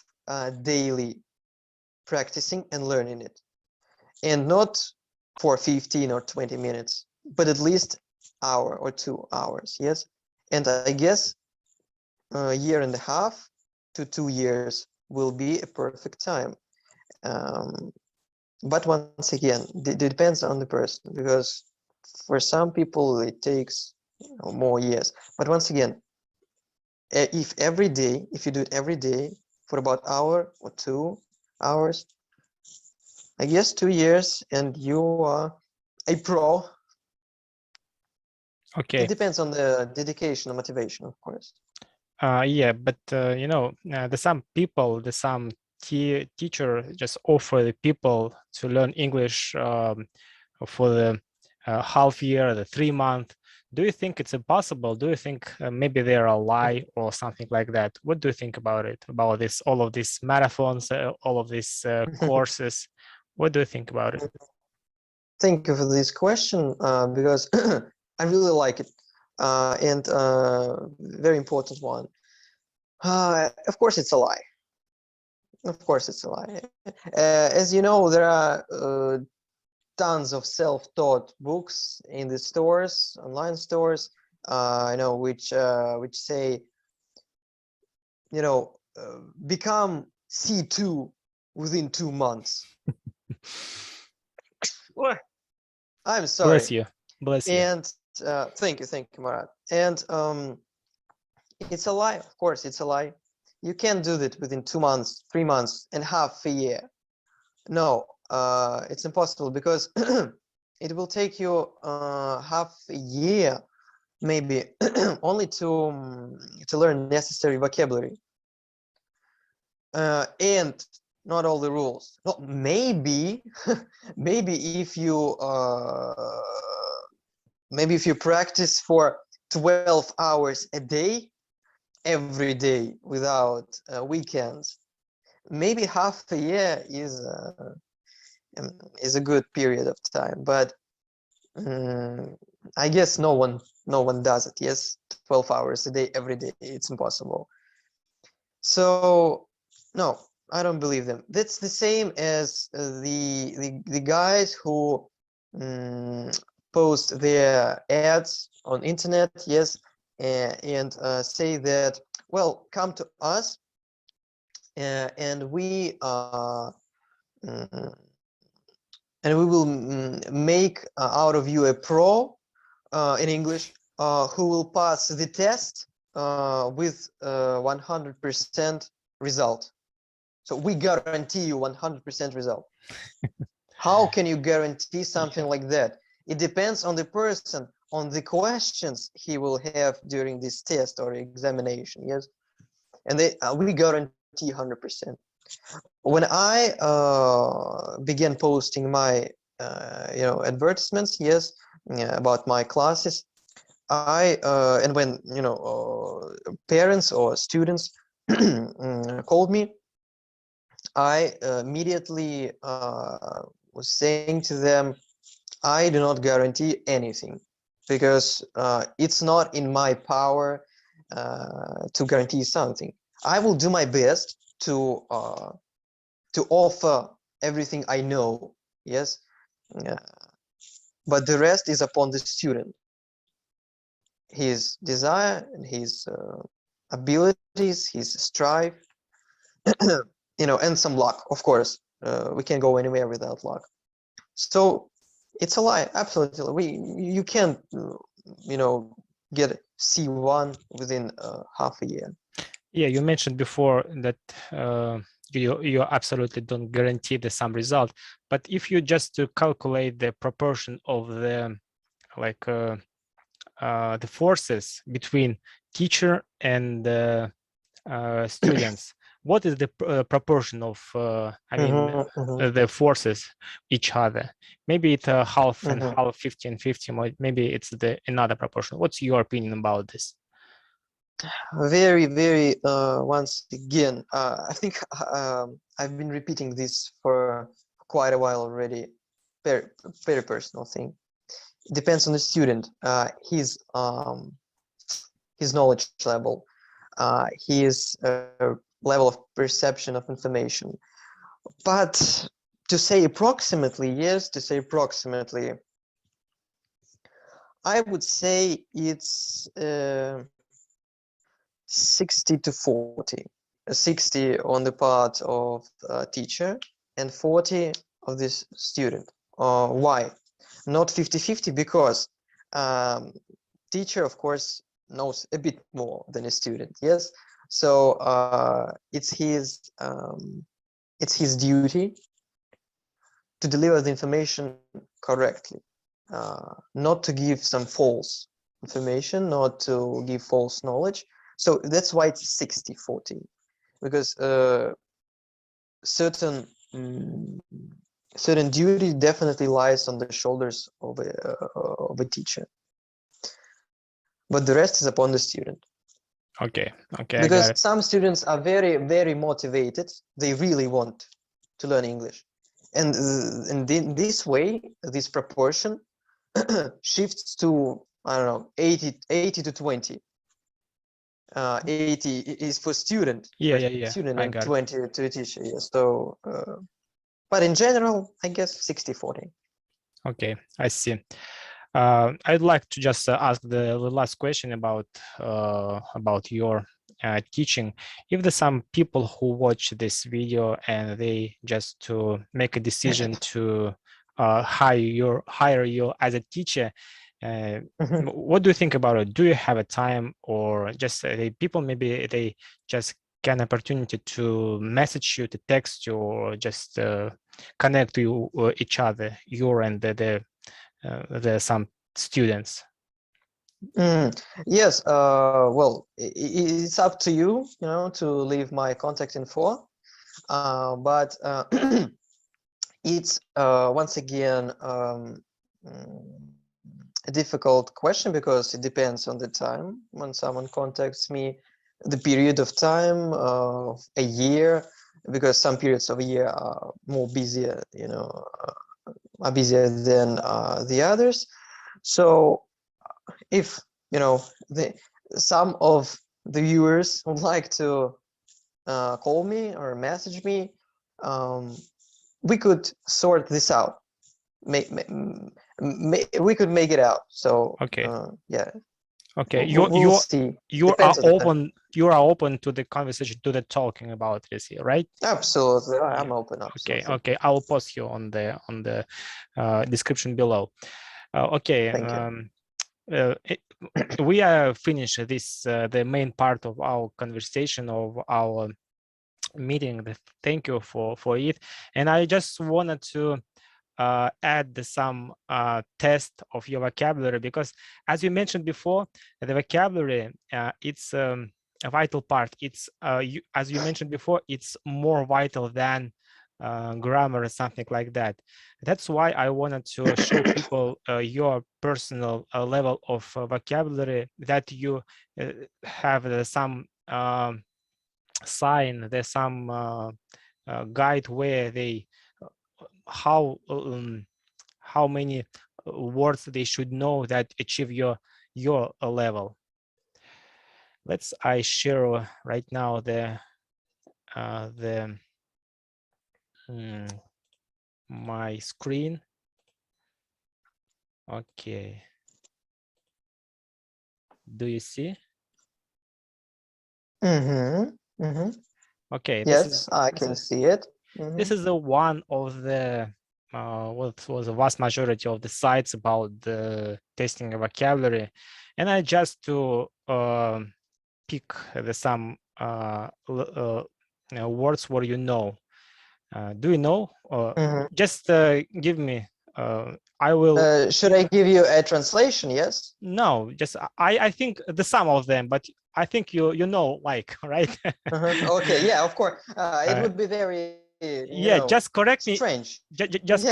C: daily practicing and learning it, and not for 15 or 20 minutes, but at least hour or 2 hours. Yes, and I guess a year and a half to 2 years will be a perfect time. Um, but once again, it depends on the person, because for some people it takes more years. But once again, if you do it every day for about hour or 2 hours, I guess 2 years and you are a pro.
B: Okay.
C: It depends on the dedication and motivation, of course.
B: Yeah, but you know, the some people, the some teacher just offer the people to learn English for the half year, the 3 month. Do you think it's impossible? Do you think maybe they're a lie or something like that? What do you think about it? About this, all of these marathons, all of these courses? What do you think about it?
C: Thank you for this question, because I really like it, and very important one. Of course, it's a lie. Of course, it's a lie. As you know, there are tons of self-taught books in the stores, online stores, which say, become C2 within 2 months. I'm sorry.
B: Bless you. Bless you.
C: And thank you, Marat. And it's a lie. Of course, it's a lie. You can't do that within 2 months, 3 months, and half a year. No, it's impossible, because it will take you half a year, maybe, only to learn necessary vocabulary, and not all the rules. Well, maybe, maybe if you practice for 12 hours a day, every day, without weekends, maybe half a year is a good period of time. But I guess no one does it. Yes, 12 hours a day, every day, it's impossible. So no, I don't believe them. That's the same as the guys who post their ads on internet, yes, and say that, well, come to us, and we mm, will make out of you a pro in English, who will pass the test with 100% result. So we guarantee you 100% result. How can you guarantee something like that? It depends on the person, on the questions he will have during this test or examination. Yes, and we guarantee 100%. When I began posting my advertisements, yes, about my classes, and when parents or students called me, I immediately was saying to them, I do not guarantee anything, because it's not in my power to guarantee something. I will do my best to offer everything I know, yes, but the rest is upon the student, his desire and his abilities, his strive, and some luck, of course. We can't go anywhere without luck. So it's a lie, absolutely. You can't get C1 within half a year.
B: Yeah, you mentioned before that you absolutely don't guarantee the same result. But if you just to calculate the proportion of the the forces between teacher and students, what is the proportion of the forces each other? Maybe it's half and half, 50 and 50, maybe it's the another proportion. What's your opinion about this?
C: Very, once again, I think I've been repeating this for quite a while already. Very personal thing. It depends on the student, his knowledge level, his level of perception of information. But to say approximately, yes, to say approximately, I would say it's 60 to 40. 60 on the part of teacher and 40 of this student. Why? Not 50-50, because teacher, of course, knows a bit more than a student, yes? So it's his duty to deliver the information correctly, not to give some false information, not to give false knowledge. So that's why it's 60-40, because certain duty definitely lies on the shoulders of a teacher, but the rest is upon the student.
B: Okay,
C: because some students are very motivated. They really want to learn English, and in this way, this proportion shifts to, I don't know, 80 to 20. 80 is for student, student, and 20 to a teacher. Yeah. So, but in general, I guess 60-40.
B: Okay, I see. I'd like to just ask the last question about your teaching. If there's some people who watch this video and they just to make a decision to hire you as a teacher, what do you think about it? Do you have a time, or just people maybe they just get an opportunity to message you, to text you, or just connect to each other, you and the some students?
C: Yes, well, it's up to you, to leave my contact info, but it's once again a difficult question, because it depends on the time when someone contacts me, the period of time of a year, because some periods of a year are more busier, are busier than the others. So if some of the viewers would like to call me or message me, we could sort this out. We could make it out. So
B: okay,
C: yeah.
B: Okay,
C: we'll see.
B: You are open to the conversation, to the talking about this here, right?
C: Absolutely, I'm open. Absolutely.
B: Okay. I will post you on the description below. Okay.
C: Thank you.
B: We are finished this the main part of our conversation, of our meeting. Thank you for it, and I just wanted to add some test of your vocabulary, because as you mentioned before, the vocabulary it's a vital part. It's as you mentioned before, it's more vital than grammar or something like that. That's why I wanted to show people your personal level of vocabulary, that you have some sign, there's some guide where they how many words they should know that achieve your level. I share right now my screen. Okay. Do you see? Okay.
C: Yes, I can see it.
B: This is the one of the what was the vast majority of the sites about the testing of vocabulary, and I just to pick some words where you know. Do you know?
C: Mhm.
B: Just give me. I will.
C: Should I give you a translation? Yes.
B: No, just I think the sum of them, but I think you know, like, right?
C: Okay. Yeah. Of course. It
B: Uh,
C: would be very,
B: yeah, just correct me.
C: strange.
B: Just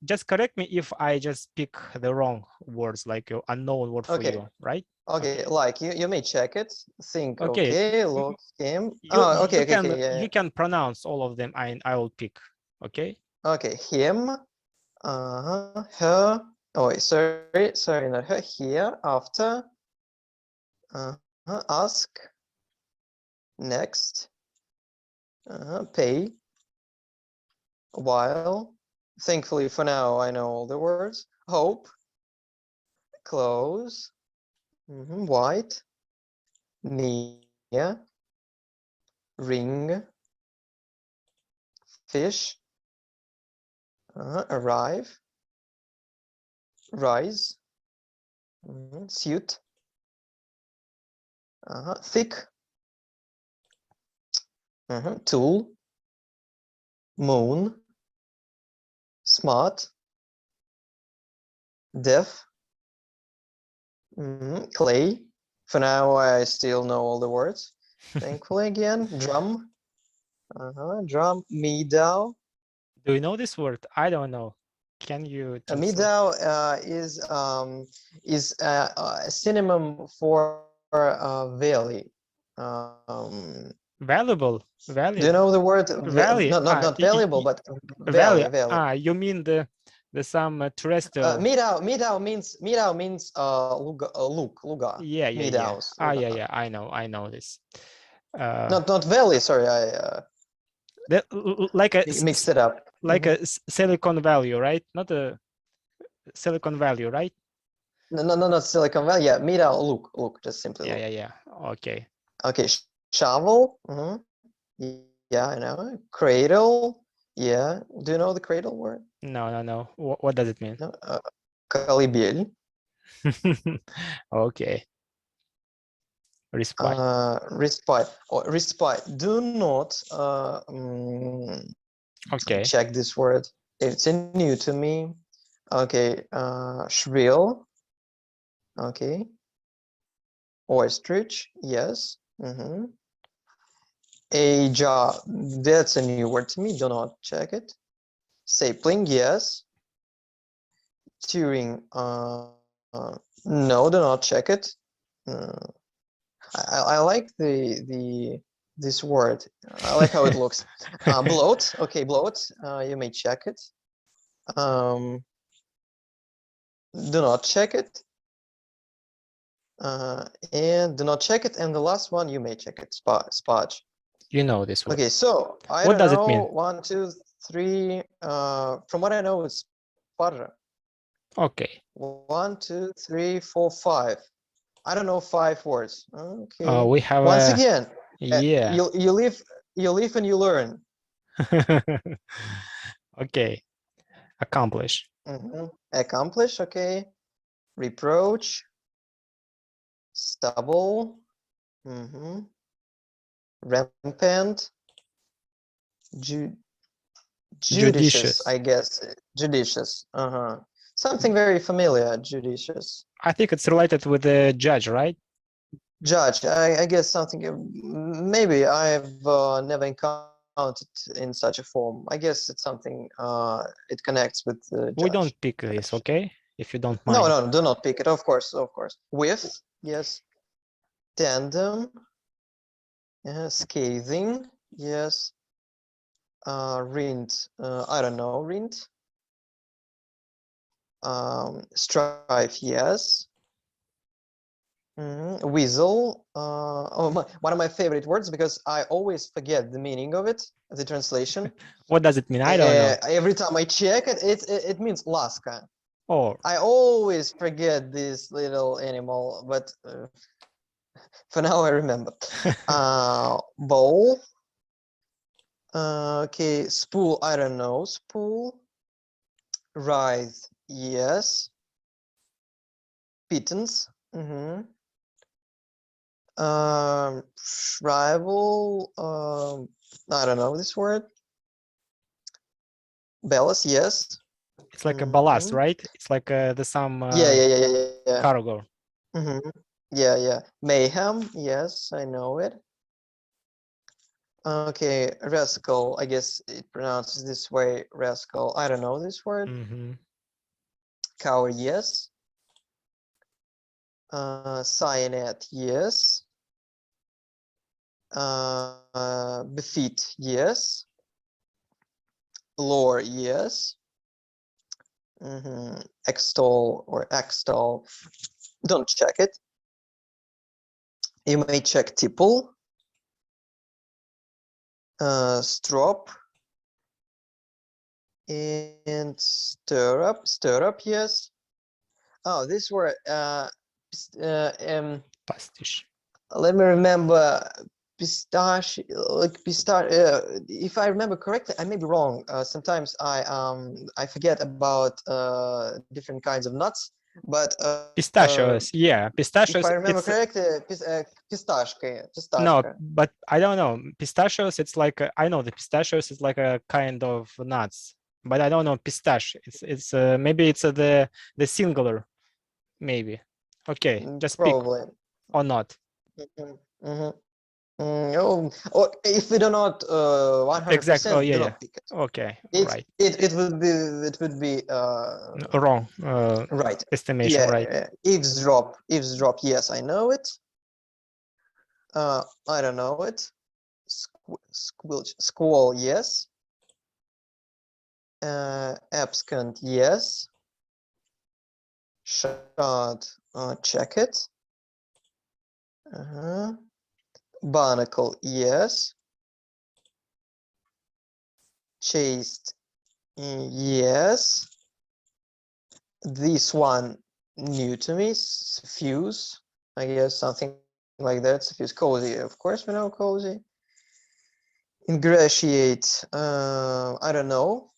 C: Yes.
B: correct me if I just pick the wrong words, like unknown word for
C: Okay.
B: you, right?
C: Okay. Like you may check it. Think.
B: Okay.
C: Okay. Look him.
B: You
C: Oh. Okay.
B: you
C: Okay.
B: can
C: Okay. Yeah.
B: you can pronounce all of them, and I will pick. Okay.
C: Okay. Him. Her. Oh, wait, sorry. Sorry. Not her. Here. After. Ask. Next. Pay. While. Thankfully, for now, I know all the words. Hope. Close. White. Near. Ring. Fish. Arrive. Rise. Suit. Thick. Tool. Moon. Smart. Deaf. Clay. For now, I still know all the words. Thankfully, again. Drum. Drum. Meadow.
B: Do you know this word? I don't know. Can you translate?
C: Meadow is a synonym for valley.
B: Valuable.
C: Do
B: Valley.
C: you know the word
B: Valley.
C: not valuable, but
B: Valley.
C: valley?
B: You mean the some terrestrial.
C: Meadow means luga.
B: Yeah.
C: Meadows.
B: Yeah. I know this.
C: Not valley. Sorry, I
B: Like a
C: mixed it up.
B: like a Silicon Valley, right? Not a Silicon Valley, right?
C: No, not Silicon Valley. Yeah, meadow. Look. Just simply look.
B: Yeah. Okay.
C: Okay, shovel. Yeah, I know. Cradle. Yeah. Do you know the cradle word?
B: No. What does it mean?
C: No. Колыбель.
B: Okay. Respite.
C: Respite. Do not
B: Okay.
C: check this word. It's new to me. Okay. Shrill. Okay. Ostrich. Yes. A jar. That's a new word to me. Do not check it. Sapling. Yes. Turing. No, do not check it. I like this word. I like how it looks. Bloat. Okay, bloat. You may check it. Do not check it. And do not check it. And the last one, you may check it. Spudge.
B: You know this word.
C: Okay, so I
B: What
C: don't
B: does it
C: know.
B: mean?
C: 1, 2, 3. From what I know, it's sputter.
B: Okay.
C: 1, 2, 3, 4, 5. I don't know 5 words. Okay.
B: We have
C: Once again,
B: yeah.
C: you live and you learn.
B: Okay. Accomplish.
C: Accomplish. Okay. Reproach. Stubble. Rampant. Judicious,
B: Judicious.
C: I guess. Judicious. Something very familiar. Judicious.
B: I think it's related with the judge, right?
C: Judge. I guess something. Maybe I've never encountered in such a form. I guess it's something. It connects with the
B: We
C: judge.
B: don't pick this, okay? If you don't
C: No,
B: mind.
C: do not pick it. Of course. With. Yes. Tandem. Scathing. Yes. Rind. I don't know. Rind. Strife. Yes. Weasel. One of my favorite words because I always forget the meaning of it, the translation.
B: What does it mean? I don't know.
C: Every time I check it, it means laska.
B: Oh,
C: I always forget this little animal, but for now I remember. Bowl. Okay, spool. I don't know. Spool. Writhe. Yes. Pittance. Rival. I don't know this word. Ballast, yes.
B: It's like a ballast,
C: Mhm.
B: right? It's like the some
C: Yeah.
B: cargo.
C: Yeah. Mayhem, yes, I know it. Okay, rascal. I guess it pronounces this way, rascal. I don't know this word. Coward, yes. Cyanide, yes. Befit, yes. Lore, yes. Extol or extol. Don't check it. You may check tipple. Strop. And stir up, yes. Oh, this word.
B: Pastiche.
C: Let me remember. Pistache, like pistache. If I remember correctly, I may be wrong. Sometimes I forget about different kinds of nuts, but
B: Pistachios, yeah,
C: if
B: pistachios.
C: I remember
B: It's
C: correctly, pistachka,
B: no,
C: pistachka.
B: but I don't know. Pistachios. It's like I know the pistachios is like a kind of nuts, but I don't know pistache. It's maybe it's the singular, maybe. Okay, just pick
C: Probably.
B: or not.
C: Or if we do not
B: Exactly. Oh
C: 100%,
B: yeah,
C: do
B: yeah.
C: not pick it.
B: Okay,
C: It
B: right.
C: it would be
B: Wrong
C: right.
B: estimation,
C: Yeah,
B: right?
C: eavesdrop. Yes, I know it. I don't know it. Squall, yes. Abscond, yes. Shot, check it. Barnacle, yes. Chased, yes. This one new to me. Suffuse, I guess something like that. Suffuse, cozy, of course we know cozy. Ingratiate, I don't know.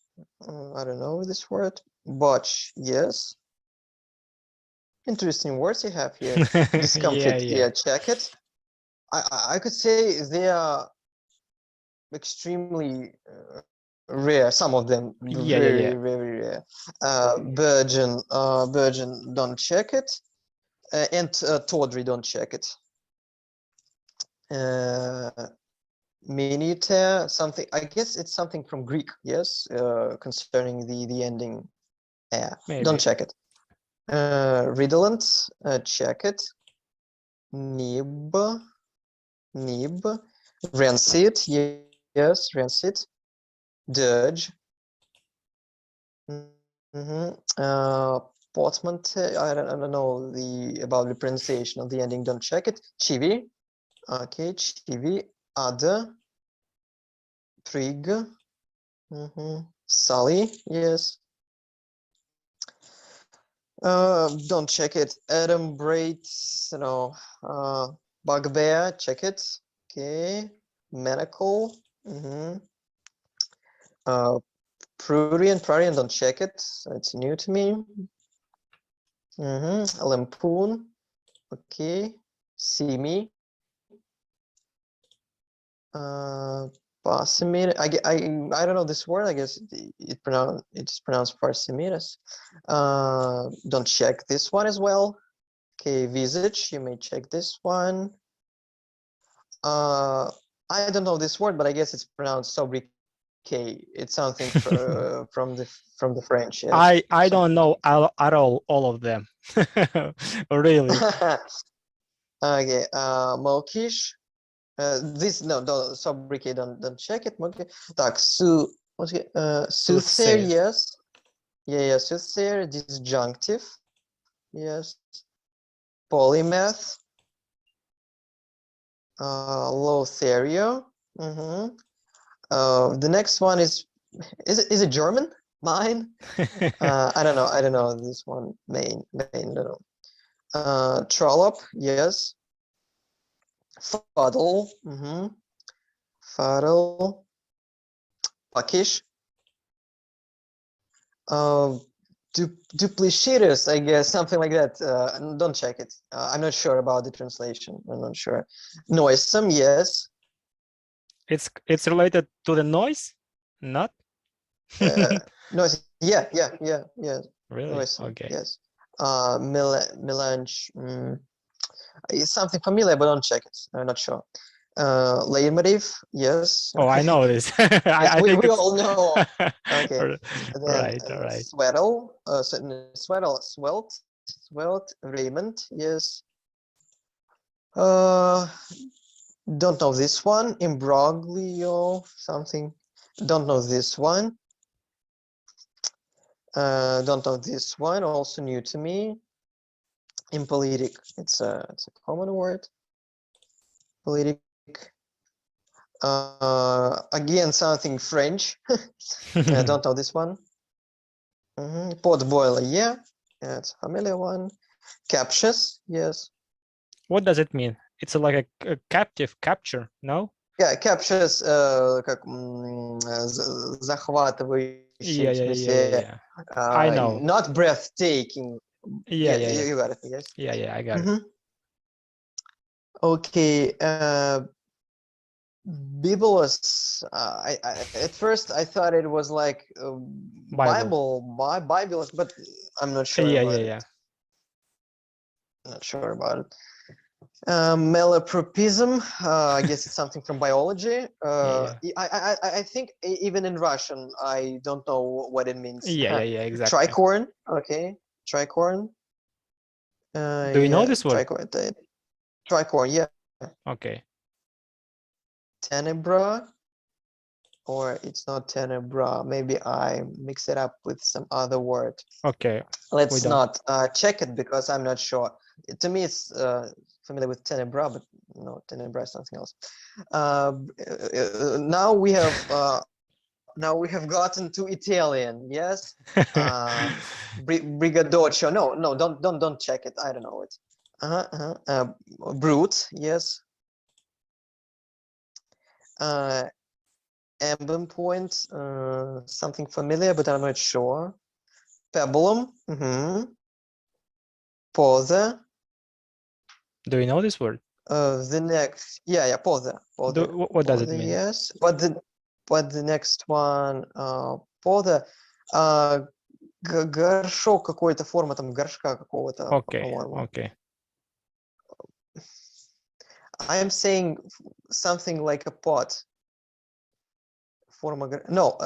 C: I don't know this word. Botch, yes. Interesting words you have here. Discomfit,
B: Yeah.
C: yeah, check it. I could say they are extremely rare. Some of them
B: Yeah.
C: very rare. Virgin, don't check it. And tawdry, don't check it. Minute, something. I guess it's something from Greek. Yes, concerning the ending. Don't
B: Maybe.
C: check it. Redolent, check it. Nib, rancid. Yes, rancid. Dirge. Portmanteau. I don't know about the pronunciation of the ending. Don't check it. Chivi. Okay, chivi. Other. Prig. Sully. Yes. Don't check it. Adumbrate. Bugbear. Check it. Okay. Manacle. Prurient, don't check it. It's new to me. Lampoon. Okay. See me. Parsimir. I don't know this word. I guess it's pronounced Parsimiras. Don't check this one as well. Okay, visage. You may check this one. I don't know this word, but I guess it's pronounced sobriquet. It's something from the French. Yes.
B: I don't know at all of them. Really.
C: Okay. Mawkish. This no, sobriquet. Don't check it. Mawkish. Так, soothsayer.
B: Soothsayer.
C: Yes. Yeah. Soothsayer. Disjunctive. Yes. Polymath. Lothario. The next one is it German? Mine? I don't know. I don't know this one. Main. No. Trollop. Yes. Fuddle. Fuddle. Puckish. duplicitous, I guess, something like that. Don't check it. I'm not sure about the translation. I'm not sure. Noisome, yes.
B: It's related to the noise, not?
C: Noisy, yeah.
B: Really?
C: Noisome,
B: Okay.
C: yes. Melange, it's something familiar, but don't check it. I'm not sure. Leitmotiv, yes.
B: Oh, I know this.
C: Yes,
B: I think
C: we
B: it's
C: all know. Okay. Then
B: right, all right.
C: sweatle, swelt, raiment, yes. Don't know this one. Imbroglio, something. Don't know this one. Don't know this one. Also new to me. Impolitic. It's a common word. Politic. Again, something French. Don't know this one. Pot boiler, yeah. It's a familiar one. Captious, yes.
B: What does it mean? It's like a captive capture, no?
C: Yeah, captious, как захватывающий, в смысле,
B: I know.
C: not breathtaking.
B: Yeah.
C: You got it, yes.
B: Yeah, I got it.
C: Okay, bibulous. At first I thought it was like Bible, but I'm not sure about it. Not sure about it. Malapropism, I guess it's something from biology. I think even in Russian, I don't know what it means.
B: Yeah, exactly.
C: Tricorn, okay, tricorn.
B: Do you know this word?
C: Tricorn, yeah.
B: Okay.
C: Tenebra, or it's not tenebra. Maybe I mix it up with some other word.
B: Okay.
C: Let's not check it because I'm not sure. To me, it's familiar with tenebra, but no, tenebra is something else. Now we have gotten to Italian. Yes, brigadoccio. No, don't check it. I don't know it. Brute. Yes. Emblem point. Something familiar, but I'm not sure. Pebblum. Pose.
B: Do you know this word?
C: The next, pose.
B: What does it mean?
C: Yes, but the next one, pose, горшок какой-то, форма там горшка какого-то, по-моему.
B: Okay.
C: I'm saying something like a pot. Форма, no,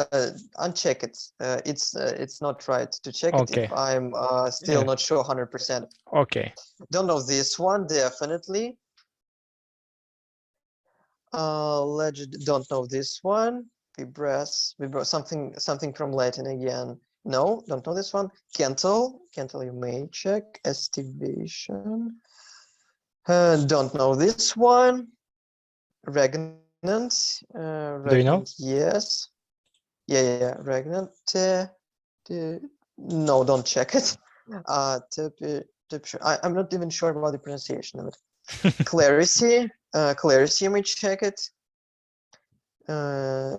C: uncheck it. It's not right to check it if I'm still not sure 100%.
B: Okay.
C: Don't know this one, definitely. Don't know this one. Vibras, something from Latin again. No, don't know this one. Kental, you may check. Estivation. Don't know this one. Regnant.
B: Do you know?
C: Yes. Yeah. Regnant. No, don't check it. I'm not even sure about the pronunciation of it. Clarity. Clarity, you may check it. I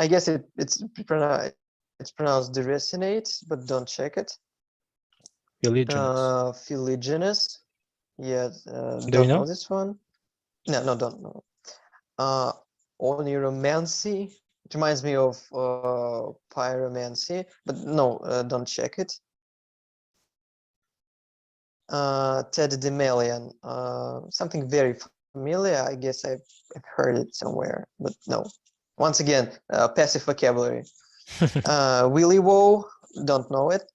C: guess it's pronounced deracinate, but don't check it. Phylogenious. Yeah, don't know this one. No, don't know. Oniromancy. It reminds me of pyromancy, but no, don't check it. Tedimelian. Something very familiar. I guess I've heard it somewhere, but no. Once again, passive vocabulary. Willy Woe, don't know it.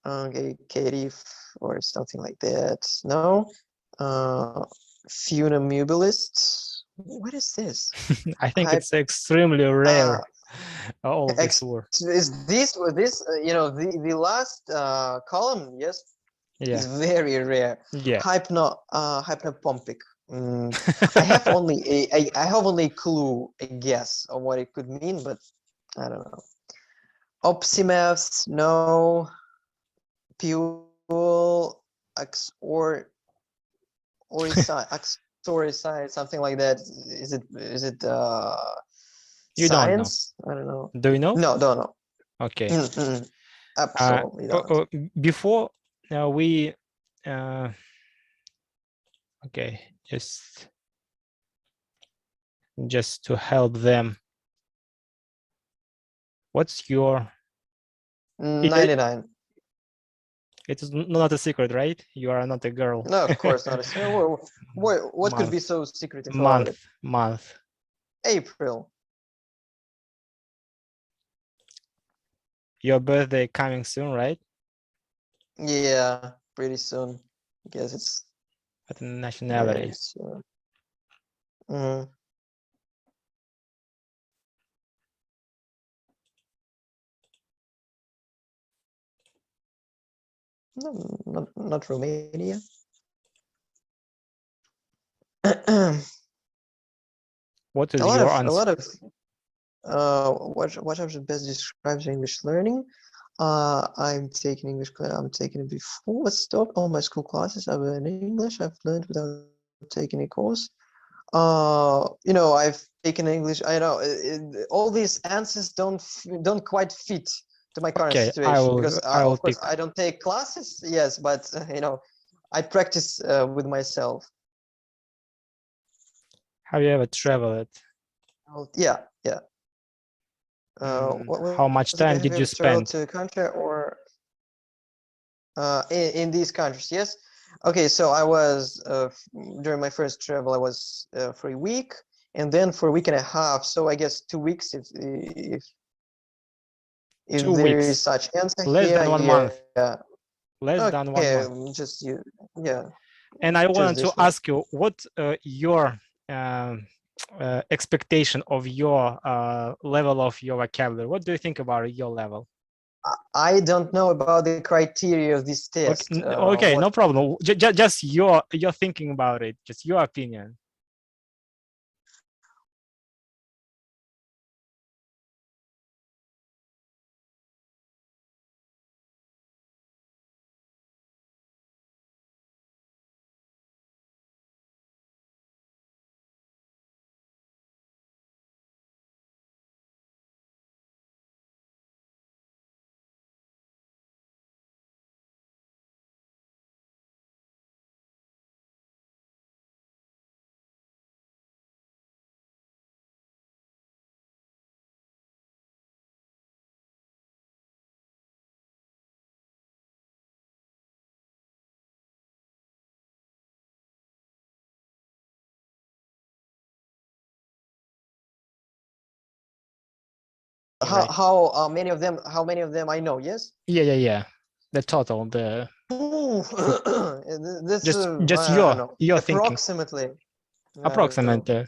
C: Okay, Katie or something like that. No. Funamubilist. What is this?
B: I think it's extremely rare. All this word.
C: Is this the last column? Yes. Is very rare.
B: Yeah.
C: Hypnopompic. I have only a clue, a guess of what it could mean, but I don't know. Opsimaths, no. Pule, Axoricide, something like that. Is it
B: You
C: science?
B: don't know.
C: I don't know.
B: Do you know?
C: No, don't know.
B: Okay.
C: Absolutely not.
B: Before we okay, just to help them, what's your
C: 99.
B: it is not a secret, right? You are not a girl.
C: No, of course not. What could be
B: Month,
C: so secretive about it?
B: month.
C: April.
B: Your birthday coming soon, right?
C: Yeah, pretty soon. I guess it's
B: What
C: very
B: nationality?
C: soon. Mhm. No, not Romania.
B: What
C: A
B: is
C: lot
B: your
C: of
B: answer?
C: what I should best describe the English learning. I'm taking English class. I'm taking it before I stopped. All my school classes are in English. I've learned without taking a course. I've taken English. I know all these answers don't quite fit to my current
B: Okay,
C: situation because,
B: I will
C: of course,
B: pick.
C: I don't take classes. Yes, but I practice with myself.
B: Have you ever traveled?
C: Yeah, yeah.
B: How much
C: Was it?
B: time
C: Have
B: did
C: you
B: you
C: ever traveled
B: spend?
C: to a country or in these countries? Yes. Okay, so I was during my first travel, I was for a week, and then for a week and a half. So I guess 2 weeks,
B: Two
C: if there is
B: weeks,
C: such answer
B: less
C: here.
B: than 1 month,
C: Yeah.
B: less than 1 month.
C: Just you. Yeah,
B: And I
C: just
B: wanted to
C: this one.
B: ask you, what your expectation of your level of your vocabulary? What do you think about your level?
C: I don't know about the criteria of this test.
B: Okay, no problem. Just your thinking about it, just your opinion. Right.
C: How many of them? How many of them I know? Yes.
B: Yeah. The total,
C: Ooh, this
B: just
C: I don't know.
B: your thinking,
C: Approximately. I don't know.
B: approximately.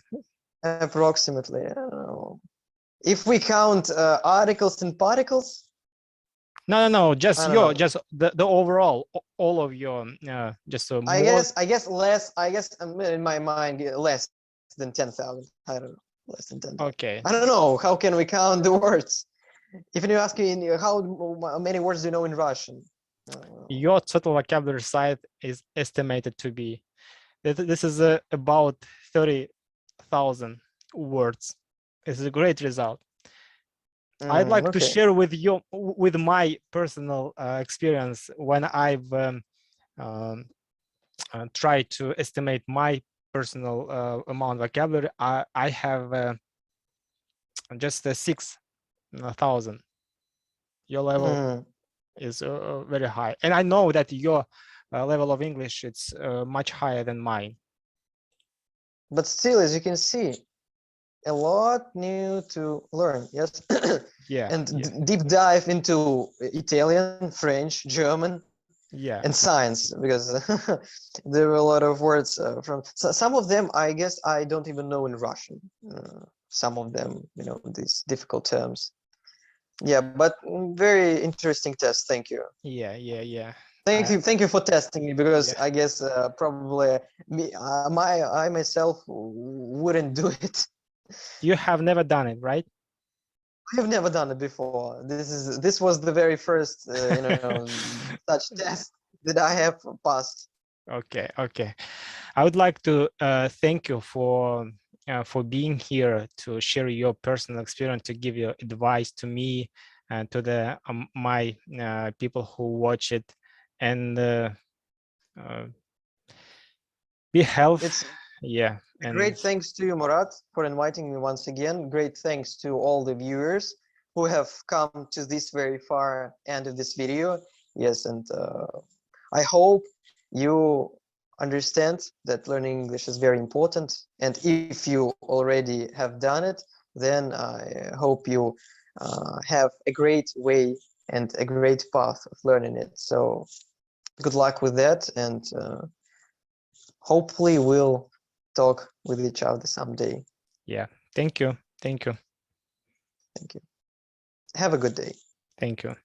C: Approximately. I don't know. If we count articles and particles,
B: No. Just
C: I don't know.
B: just the overall, all of your just more.
C: I guess less. I guess in my mind less than 10,000. I don't know. Less than 10,000.
B: Okay.
C: I don't know. How can we count the words? If you ask me how many words do you know in Russian?
B: Your total vocabulary site is estimated to be, this is about 30,000 words. It's a great result. I'd like to
C: Okay.
B: share with you, with my personal experience when I've tried to estimate my personal amount of vocabulary. I have just 6,000. Your level is very high, and I know that your level of English it's much higher than mine.
C: But still, as you can see, a lot new to learn. Yes. And deep dive into Italian, French, German, and science, because there were a lot of words from some of them I guess I don't even know in Russian. Some of them, these difficult terms. Yeah, but very interesting test. Thank you.
B: Yeah.
C: Thank you for testing me, because
B: Yeah.
C: I guess probably I myself wouldn't do it.
B: You have never done it, right?
C: I've never done it before. This was the very first such test that I have passed.
B: Okay. I would like to thank you for being here to share your personal experience, to give your advice to me to the my people who watch it, and be healthy.
C: It's
B: Yeah, and
C: great thanks to you, Murat, for inviting me once again. Great thanks to all the viewers who have come to this very far end of this video. Yes, and I hope you understand that learning English is very important. And if you already have done it, then I hope you have a great way and a great path of learning it. So good luck with that, and hopefully we'll talk with each other someday.
B: yeah, thank you.
C: Thank you. Have a good day.
B: Thank you.